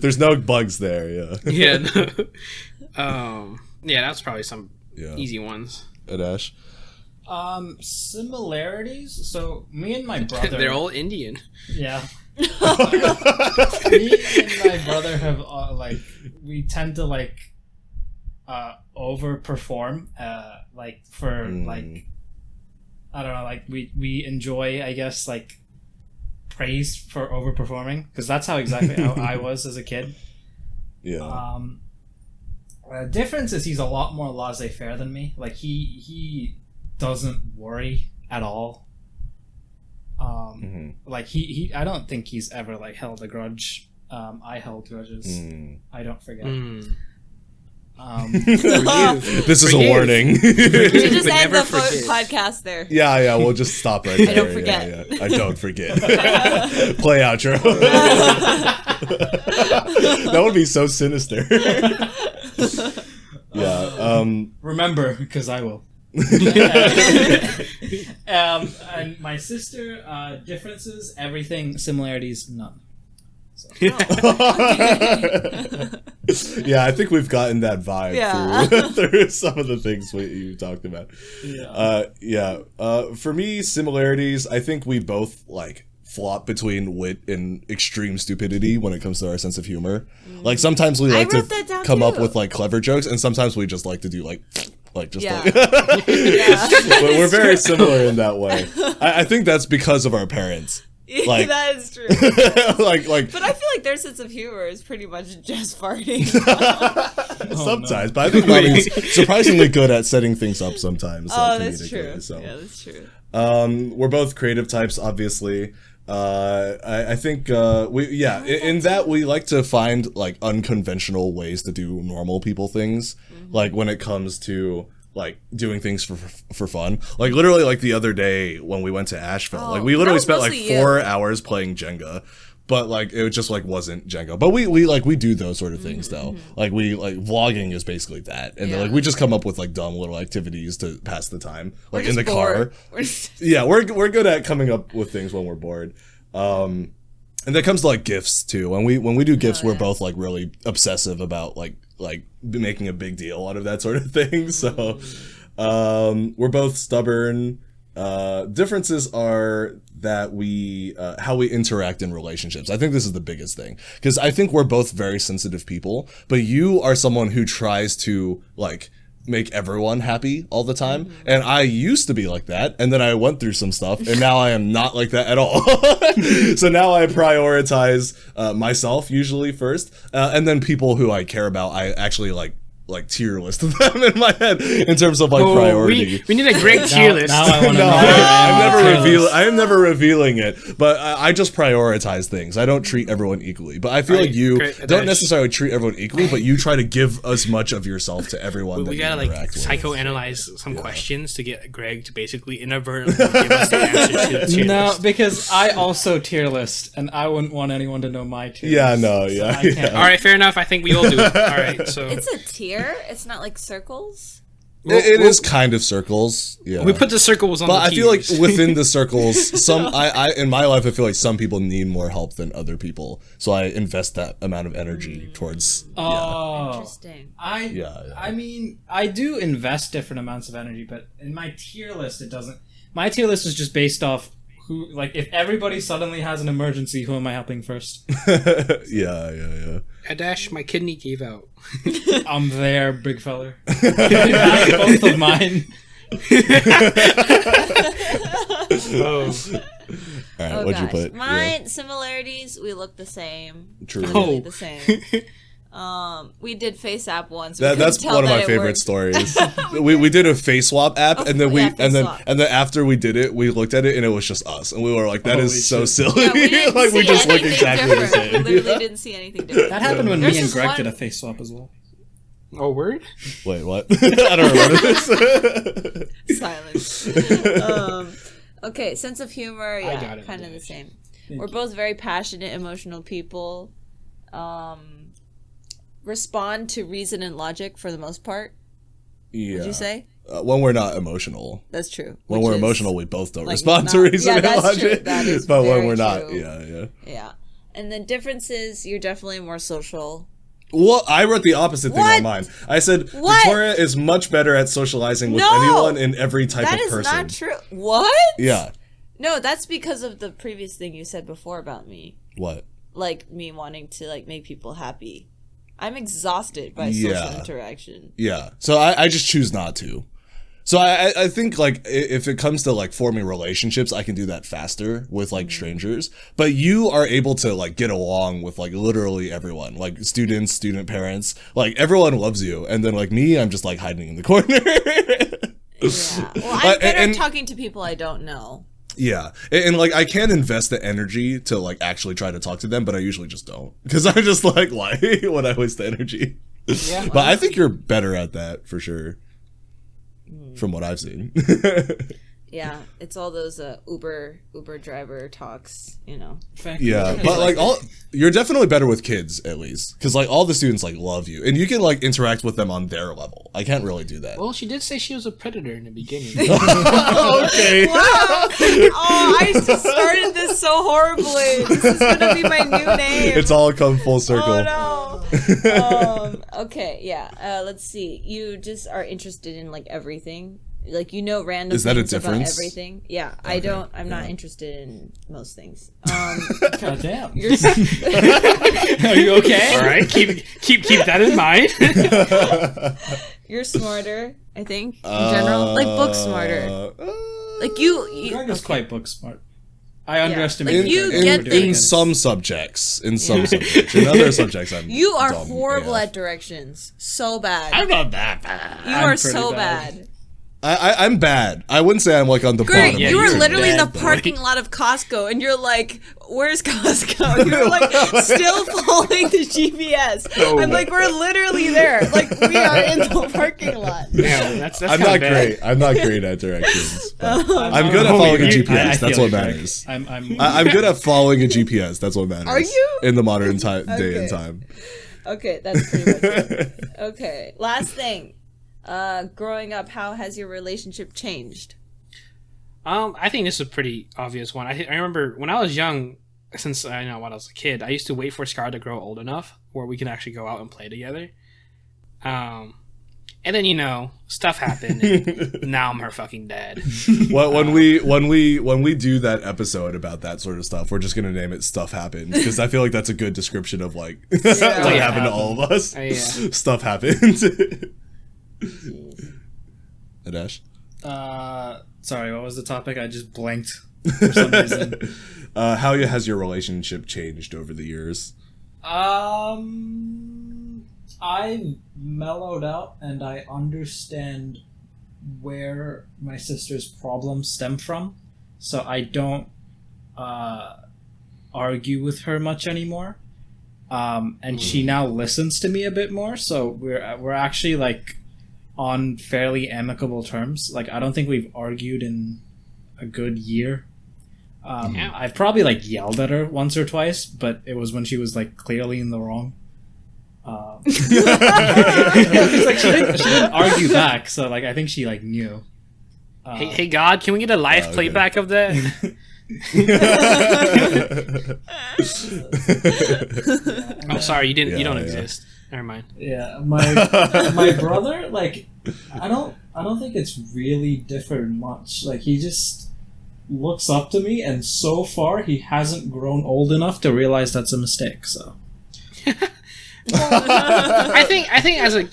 There's no bugs there, yeah. Yeah. No. Yeah, that's probably some Yeah. easy ones. At Ash. Similarities. So me and my brother. They're all Indian. Yeah. Me and my brother have we tend to overperform like for like I don't know, like we enjoy, I guess, like praised for overperforming, because that's how exactly how I was as a kid. Yeah. Difference is he's a lot more laissez-faire than me. Like he doesn't worry at all. Like he I don't think he's ever like held a grudge. I held grudges. I don't forget. This is a warning. You just But end never the forget. podcast there. Yeah, we'll just stop right there. I don't forget. Yeah. I don't forget. Play outro. That would be so sinister. Yeah. Remember, because I will. And my sister, differences, everything, similarities, none. So. Yeah, I think we've gotten that vibe through some of the things you talked about. For me, similarities, I think we both like flop between wit and extreme stupidity when it comes to our sense of humor. Like sometimes we like to come up with like clever jokes, and sometimes we just like to do like but we're very similar in that way. I think that's because of our parents. Like, that is true. like But I feel like their sense of humor is pretty much just farting. sometimes, but I think Mommy's surprisingly good at setting things up sometimes. Oh, that's comedically, true. So. Yeah, that's true. We're both creative types, obviously. I think in that we like to find like unconventional ways to do normal people things. Like when it comes to like doing things for fun. Like literally like the other day when we went to Asheville, like we literally spent like 4 hours playing Jenga. But like it just like wasn't Jenga. But we do those sort of things though. Like we like vlogging is basically that. And then like we just come up with like dumb little activities to pass the time. Like in the car. Yeah, we're good at coming up with things when we're bored. And that comes to like gifts too. When we do gifts, we're both like really obsessive about like making a big deal out of that sort of thing. So we're both stubborn. Differences are that we how we interact in relationships. I think this is the biggest thing, because I think we're both very sensitive people, but you are someone who tries to like make everyone happy all the time, and I used to be like that, and then I went through some stuff, and now I am not like that at all. So now I prioritize myself usually first, and then people who I care about, I actually like tier list them in my head in terms of like priority. We need a great tier list. Now I want to No, know. I am never revealing it, but I just prioritize things. I don't treat everyone equally, but I feel like you don't necessarily treat everyone equally, but you try to give as much of yourself to everyone that We you gotta interact with. psychoanalyze some questions to get Greg to basically inadvertently give us the answer to the tier No, list. because I also tier list, and I wouldn't want anyone to know my tier Yeah, list. no, So yeah, I can't- yeah. All right, fair enough. I think we all do it. All right, so It's a tier. It's not like circles. It is kind of circles, yeah. we put the circles on But the I feel like tiers. within the circles, I in my life, I feel like some people need more help than other people, so I invest that amount of energy towards. Oh, Interesting. I mean, I do invest different amounts of energy, but in my tier list, it doesn't. My tier list is just based off who, like, if everybody suddenly has an emergency, who am I helping first? Yeah. Dash, my kidney gave out. I'm there, big feller. Both of mine. Oh, All right, what'd you put? Mine similarities. We look the same. True. Literally the same. We did Face App once. That's one of my favorite stories. we did a face swap app, and then and then after we did it, we looked at it and it was just us, and we were like, "That is so silly." Yeah, we didn't like we see just look anything exactly the different. same. We literally didn't see anything different. That happened when There's me and just Greg one- did a face swap as well. oh, word? Wait, what? I don't remember this. Silence. Okay, sense of humor. I Yeah, got it, kind of the Dash. same. We're both very passionate, emotional people. Respond to reason and logic for the most part. Yeah. Would you say? When we're not emotional. That's true. When Which we're is, emotional, we both don't like, respond to not- reason yeah, and that's logic. true. That is but when very we're not, true. yeah. Yeah. And then differences, you're definitely more social. Well, I wrote the opposite thing What? on mine. I said What? Victoria is much better at socializing with No! anyone in every type That of is person. not true. What? Yeah. No, that's because of the previous thing you said before about me. What? Like me wanting to like make people happy. I'm exhausted by Yeah. social interaction. Yeah. So I just choose not to. So I think like if it comes to like forming relationships, I can do that faster with like strangers. But you are able to like get along with like literally everyone, like students, student parents, like everyone loves you. And then like me, I'm just like hiding in the corner. Yeah. Well, I'm better at talking to people I don't know. Yeah, and like I can invest the energy to like actually try to talk to them, but I usually just don't because I'm just like, why would I waste the energy? Yeah. But I think you're better at that for sure. From what I've seen. Yeah, it's all those Uber driver talks, you know. Yeah, but like you're definitely better with kids at least, because like all the students like love you, and you can like interact with them on their level. I can't really do that. Well, she did say she was a predator in the beginning. Okay. Wow! Oh, I just started this so horribly. This is gonna be my new name. It's all come full circle. Oh no. Okay, yeah. Let's see. You just are interested in like everything. Like, you know, random Is that a things about difference? everything. Yeah, Okay. I'm not interested in most things. God damn. You're Are you okay? All right, keep that in mind. you're smarter, I think, in general. Like, book smarter. Like, you Greg is quite book smart. I underestimate Like, you get in things. some subjects. In some subjects. In other subjects, I'm You are dumb horrible AF. at directions. So bad. I'm not that bad. You I'm are pretty so bad. bad. I'm bad. I wouldn't say I'm like on the Great, bottom. Yeah, you were you're literally in the bad boy. parking lot of Costco, and you're like, "Where's Costco?" You're like still following the GPS. I'm like, "We're literally there. Like, we are in the parking lot." Yeah, that's I'm kinda not bad. great. I'm not great at directions. but I'm good at following a I GPS. feel That's what you, Greg. matters. I'm I'm good at following a GPS. That's what matters. Are you? In the modern day Okay. and time. Okay, that's pretty much it. Okay, last thing. Growing up, how has your relationship changed? I think this is a pretty obvious one. I remember when I was young, since I know when I was a kid, I used to wait for Scar to grow old enough where we can actually go out and play together. And then stuff happened. And now I'm her fucking dad. When we do that episode about that sort of stuff, we're just gonna name it "Stuff Happened" because I feel like that's a good description of like what Yeah. happened to all of us. Yeah. Stuff happened. Adesh? sorry, what was the topic? I just blanked for some reason. How has your relationship changed over the years? I mellowed out and I understand where my sister's problems stem from, so I don't argue with her much anymore. And she now listens to me a bit more, so we're actually like on fairly amicable terms. Like, I don't think we've argued in a good year. Yeah. I've probably like yelled at her once or twice, but it was when she was like clearly in the wrong. It's like she didn't argue back, so like I think she like knew. Hey God, can we get a live okay. playback of that? I'm sorry, you don't Yeah. exist. Never mind. Yeah, my brother, like, I don't think it's really differed much. Like, he just looks up to me, and so far he hasn't grown old enough to realize that's a mistake. So I think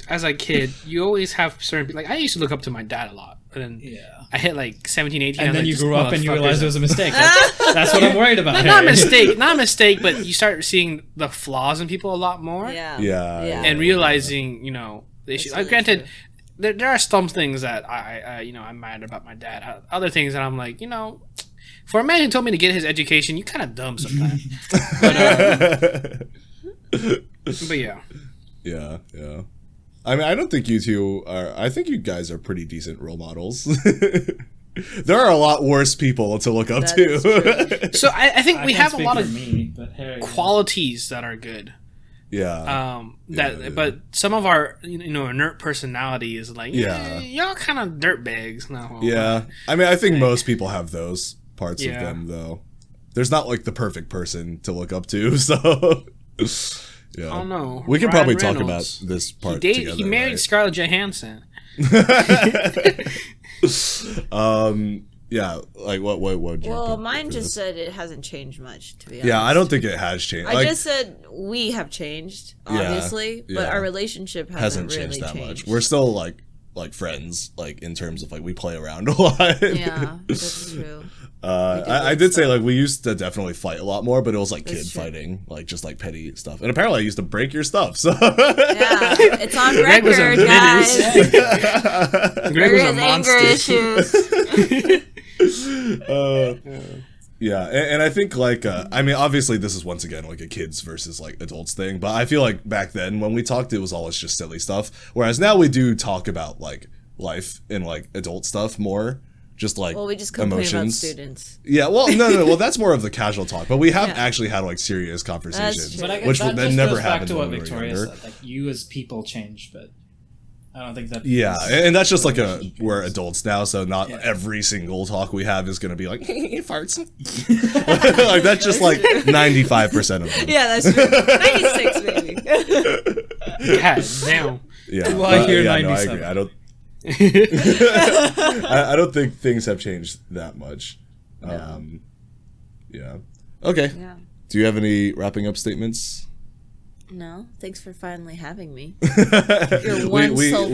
as a kid, you always have certain like I used to look up to my dad a lot, and then yeah, I hit like 17, 18, and I was then like, you this grew up and you motherfucker- realized it was a mistake. That's what I'm worried about. not a mistake, but you start seeing the flaws in people a lot more, Yeah. Yeah. and realizing the issues. That's really Granted, true. there are some things that I'm mad about my dad. Other things that I'm like, for a man who told me to get his education, you kind of dumb sometimes. But yeah. Yeah. I mean, I don't think you two are. I think you guys are pretty decent role models. There are a lot worse people to look up That to. is true. So I think we can't have a speak lot for of me, but hey, qualities that are good. Yeah. Yeah. But some of our inert personality is like Yeah. y'all kind of dirtbags. No, Yeah. I mean, I think most people have those parts of Yeah. them, though. There's not like the perfect person to look up to, so. Yeah. Oh no, We can Ryan probably talk Reynolds. about this part He together. married right? Scarlett Johansson. Yeah. Like what? Would you Well, pick mine for just this? said it hasn't changed much, to be honest. Yeah, I don't think it has changed. I Like, just said we have changed, Yeah, obviously, but yeah. our relationship hasn't hasn't really changed that changed. much. We're still like like friends, like in terms of like we play around a lot. Yeah, that's true. I did say like we used to definitely fight a lot more, but it was like kid true. fighting, like just like petty stuff. And apparently I used to break your stuff. So Yeah, it's on Greg was a record, menace. guys. Greg was a Greg has anger monster. issues. yeah, and I think like I mean obviously this is once again like a kids versus like adults thing, but I feel like back then when we talked it was always just silly stuff, whereas now we do talk about like life and like adult stuff more. Just like Well, we just complain about emotions. students. Yeah, well, no. Well, that's more of the casual talk, but we have actually had like serious That's conversations, true. But I guess which that that just never goes back happened to when what we were Victoria younger. said. Like, you as people change, but I don't think that. Yeah, and that's just like we're adults now, so not every single talk we have is gonna be like farts. Like that's just like 95% of them. Yeah, that's true. 96 maybe. God damn. Yeah, Well, I hear no, I 97. agree. I don't think things have changed that much. Yeah. Okay. Yeah. Do you have any wrapping up statements? No, thanks for finally having me. we had to wait till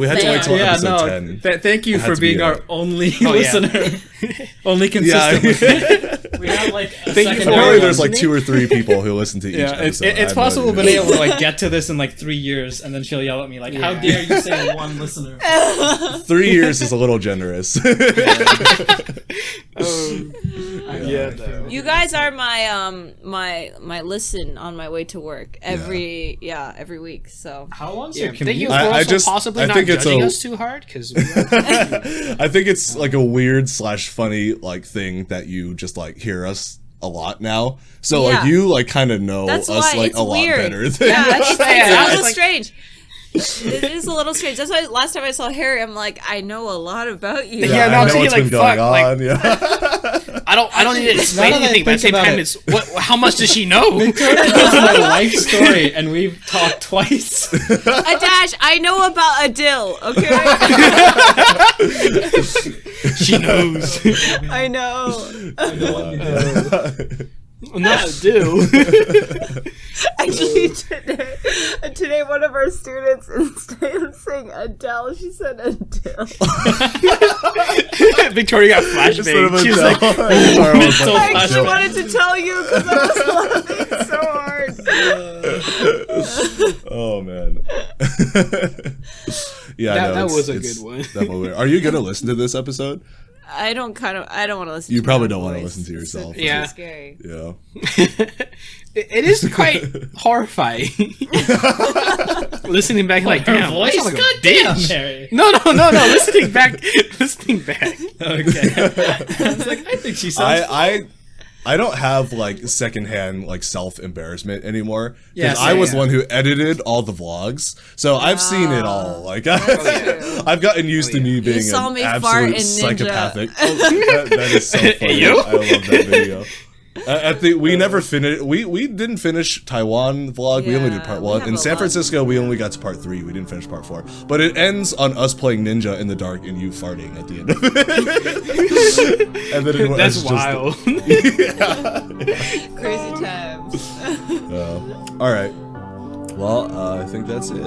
Yeah, episode no. 10. Thank you It had for to be being our a- only Oh, yeah. listener, only consistent listener. We have like a Thank you second for Apparently, Sorry, there's like listening. 2 or 3 people who listen to each Yeah, episode. it's I have no possible idea. been able to like get to this in like 3 years, and then she'll yell at me like, "How dare you say one listener?" 3 years is a little generous. Yeah. You guys are my my listen on my way to work every week. So How long's Yeah, your thank you commute? for I also just- possibly I not think it's judging a- us too hard, because I think it's like a weird / funny like thing that you just like hear us a lot now. So like Yeah. you like kind of know that's us why like it's a lot weird. better than Yeah, it's Yeah, a little like- strange. It is a little strange. That's why last time I saw Harry, I'm like, I know a lot about you. Yeah, no, I I'm know thinking, what's like, been going fuck, like- on. Yeah. I don't need to explain now that I anything, but at the same think about time, it- it's how much does she know? Victoria knows my life story, and we've talked twice. Adash, I know about Adil, okay? She knows. I know. Not do. Actually, today one of our students, instead of saying Adele, she said Adele. Victoria got Instead of flashbang. She was a like, bell. Sorry, mental I actually flashback. wanted to tell you because I was laughing so hard. Oh man. Yeah, That- no, that it's- was a it's good one. definitely weird. Are you gonna listen to this episode? I don't want to listen. You to probably my don't wanna voice. listen to It's so yourself. Yeah. scary. Yeah. it is quite horrifying. Listening back, like, Her damn, I voice? sound like a God damn, bitch. Mary. No. Listening back. Okay. I was like, I think she sounds. I don't have like secondhand like self embarrassment anymore Yeah, because I same. was the one who edited all the vlogs, so I've seen it all. Like true. I've gotten used to me being saw an me fart absolute in Ninja. psychopathic. Oh, that is so funny. Yo. I love that video. I think we never finished. We didn't finish Taiwan vlog. We only did Yeah, part we 1. have In a San lot. Francisco, we only got to part 3. We didn't finish part 4. But it ends on us playing Ninja in the dark and you farting at the end of it. And then it That's was just- wild. Crazy times. All right. Well, I think that's it.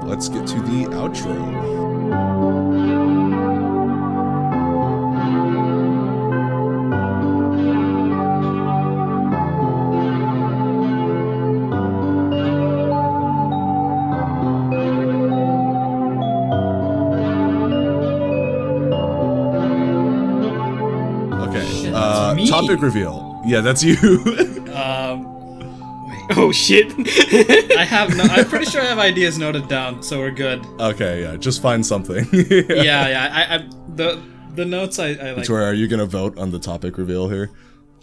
Let's get to the outro. Okay. that's me. Topic reveal. Yeah, that's you. Oh shit. I have no. I'm pretty sure I have ideas noted down, so we're good. Okay, yeah. Just find something. Yeah. I the notes I like. Victoria, are you gonna vote on the topic reveal here?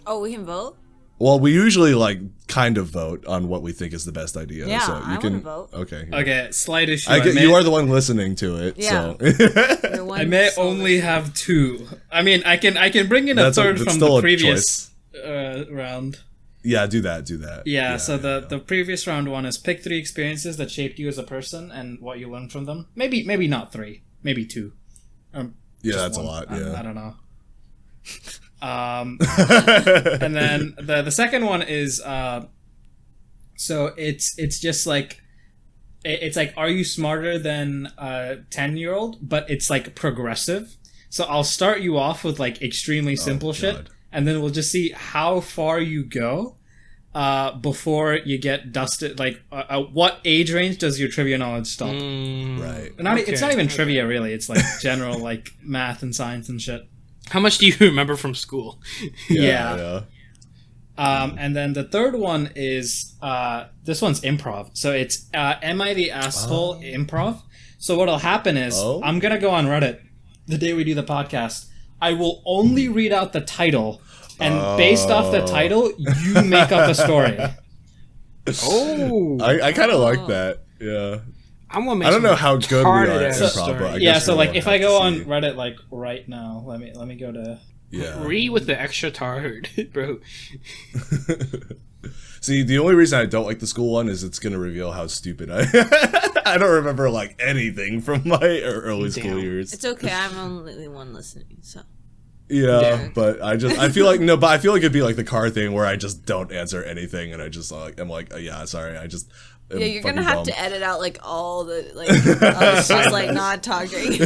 Oh, we can vote? Well, we usually like kind of vote on what we think is the best idea. Yeah, so you I can wanna vote. Okay. Okay, slight issue. I get may, you are the one listening to it. Yeah. So You're one I may soul only listener. have 2. I mean, I can bring in a That's third that's from still the a previous round. yeah, do that. Do that. Yeah, so the previous round one is pick 3 experiences that shaped you as a person and what you learned from them. Maybe not 3, maybe 2. Yeah, Just that's one. a lot. I Yeah. don't know. And then the second one is so it's just like it's like, are you smarter than a 10-year-old? But it's like progressive. So I'll start you off with like extremely simple shit, and then we'll just see how far you go before you get dusted. Like, what age range does your trivia knowledge stop? Right. It's not even trivia, really. It's like general like math and science and shit. How much do you remember from school? Yeah. And then the third one is this one's improv. So it's Am I the Asshole Improv. So what'll happen is I'm gonna go on Reddit the day we do the podcast. I will only read out the title, and based off the title, you make up a story. I kind of like that. Yeah. I don't know how good we are at improv, but I guess so like if I go on Reddit like right now, let me go to read with the extra tard, bro. See, the only reason I don't like the school one is it's gonna reveal how stupid I I don't remember like anything from my early school years. It's okay, I'm only one listening, so. Yeah, but I feel like it'd be like the car thing where I just don't answer anything and I just like I'm like, yeah, sorry, I just you're gonna have to edit out like all the like us just like not talking.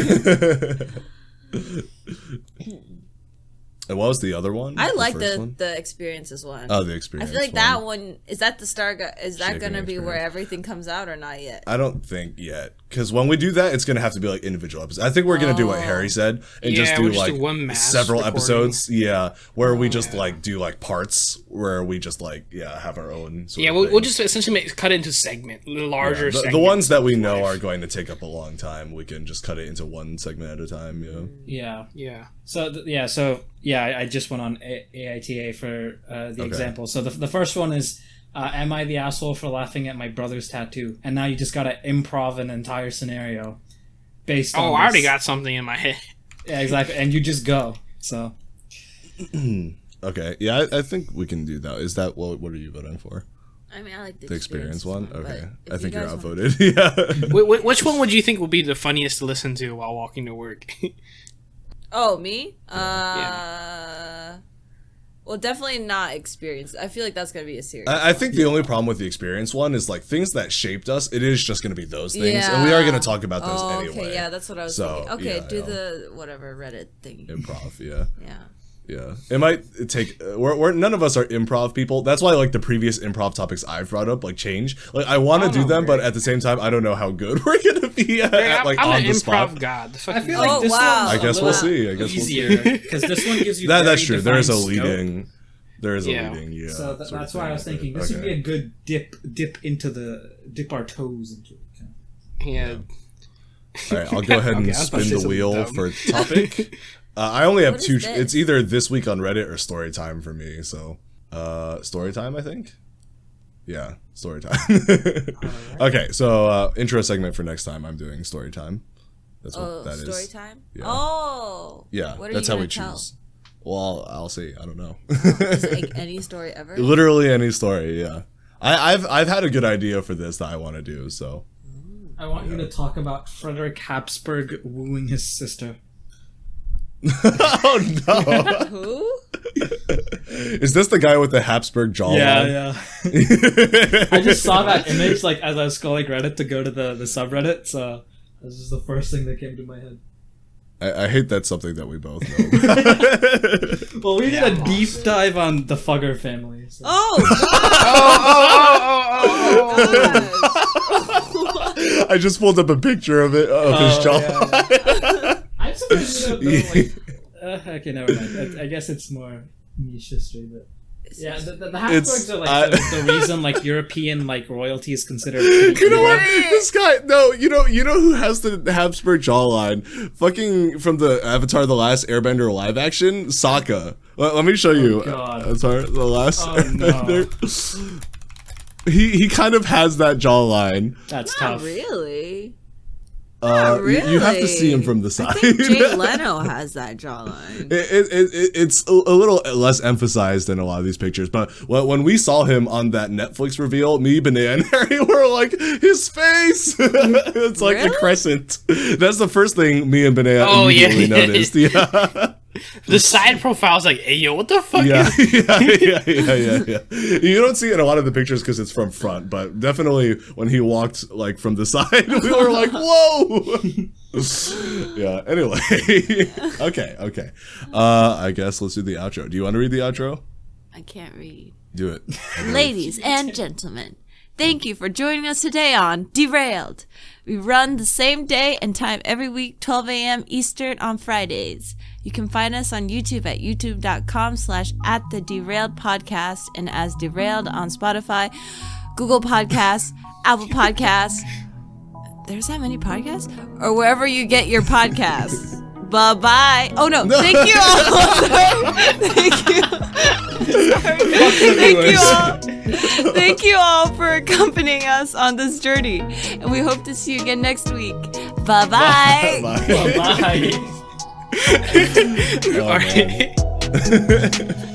And what was the other one? I like the experiences one. Oh, the experience. I feel like that one is that the start. Is that Shaping gonna be experience. where everything comes out or not yet? I don't think yet, because when we do that, it's gonna have to be like individual episodes. I think we're gonna do what Harry said and just do like several episodes. Yeah, where we just like do like parts where we just like have our own. We'll just essentially cut it into larger. The ones that we know are going to take up a long time, we can just cut it into one segment at a time. Yeah. So I just went on AITA for the example. So the first one is, am I the asshole for laughing at my brother's tattoo? And now you just got to improv an entire scenario based on I already got something in my head. Yeah, exactly. And you just go. So. Okay. Yeah, I think we can do that. Is that, what are you voting for? I mean, I like the experience one. Okay. I think you're want... outvoted. Yeah. Which one would you think would be the funniest to listen to while walking to work? Oh, me? Well, definitely not experience. I feel like that's gonna be a serious. I think the only problem with the experience one is like things that shaped us. It is just gonna be those things, and we are gonna talk about those anyway. Okay, yeah, that's what I was thinking. Okay, do the whatever Reddit thing. Improv, Yeah. It might take. We're none of us are improv people. That's why like the previous improv topics I've brought up like change. Like I want to do them, but at the same time I don't know how good we're gonna be at like I'm on an the improv spot. God. I feel like this one's I guess we'll see. Easier because this one gives you that's true. There is a scope. leading. There is a leading. Yeah. So that's why I was thinking this would be a good dip our toes into it. Yeah. All right, I'll go ahead and spin the wheel for topic. I only have two. It's either this week on Reddit or story time for me. So, story time, I think. Yeah, story time. Okay, so intro segment for next time. I'm doing story time. That's what that is. Story time. Yeah. Oh. Yeah, that's how we choose. Well, I'll see. I don't know. Is it like any story ever? Literally any story. Yeah. I've had a good idea for this that I want to do. So. I want you to talk about Frederick Habsburg wooing his sister. Oh no! Who? Is this the guy with the Habsburg jawline? Yeah. I just saw that image like as I was scrolling Reddit to go to the subreddit, so this is the first thing that came to my head. I hate that's something that we both know. Well, we did a deep dive on the Fugger family. So. Oh! I just pulled up a picture of it of his jawline. Yeah. I'm surprised you don't know, like, okay, never mind. I guess it's more niche history, but yeah, the Habsburgs are like the reason like European like royalty is considered. You know what? This guy, no, you know who has the Habsburg jawline? Fucking from the Avatar: The Last Airbender live action, Sokka. Let me show you. God. Avatar: The Last Airbender. No. He kind of has that jawline. That's Not tough. really. Really? You have to see him from the side. I think Jay Leno has that jawline. It's a little less emphasized in a lot of these pictures, but when we saw him on that Netflix reveal, me, Benea, and Harry were like, his face! It's like a crescent. That's the first thing me and Benea immediately noticed. Yeah. The side profile's like, hey, yo, what the fuck Yeah, is... yeah. You don't see it in a lot of the pictures because it's from front, but definitely when he walked like from the side, we were like, whoa. Yeah. Anyway, okay. I guess let's do the outro. Do you want to read the outro? I can't read. Do it. Ladies and gentlemen, thank you for joining us today on Derailed. We run the same day and time every week, 12 a.m. Eastern on Fridays. You can find us on YouTube at youtube.com/@the-derailed-podcast and as Derailed on Spotify, Google Podcasts, Apple Podcasts. There's that many podcasts? Or wherever you get your podcasts. Bye-bye. Oh, no. Thank you all. Thank you. Sorry. Thank you all for accompanying us on this journey. And we hope to see you again next week. Bye-bye. Bye. Bye. Oh, man.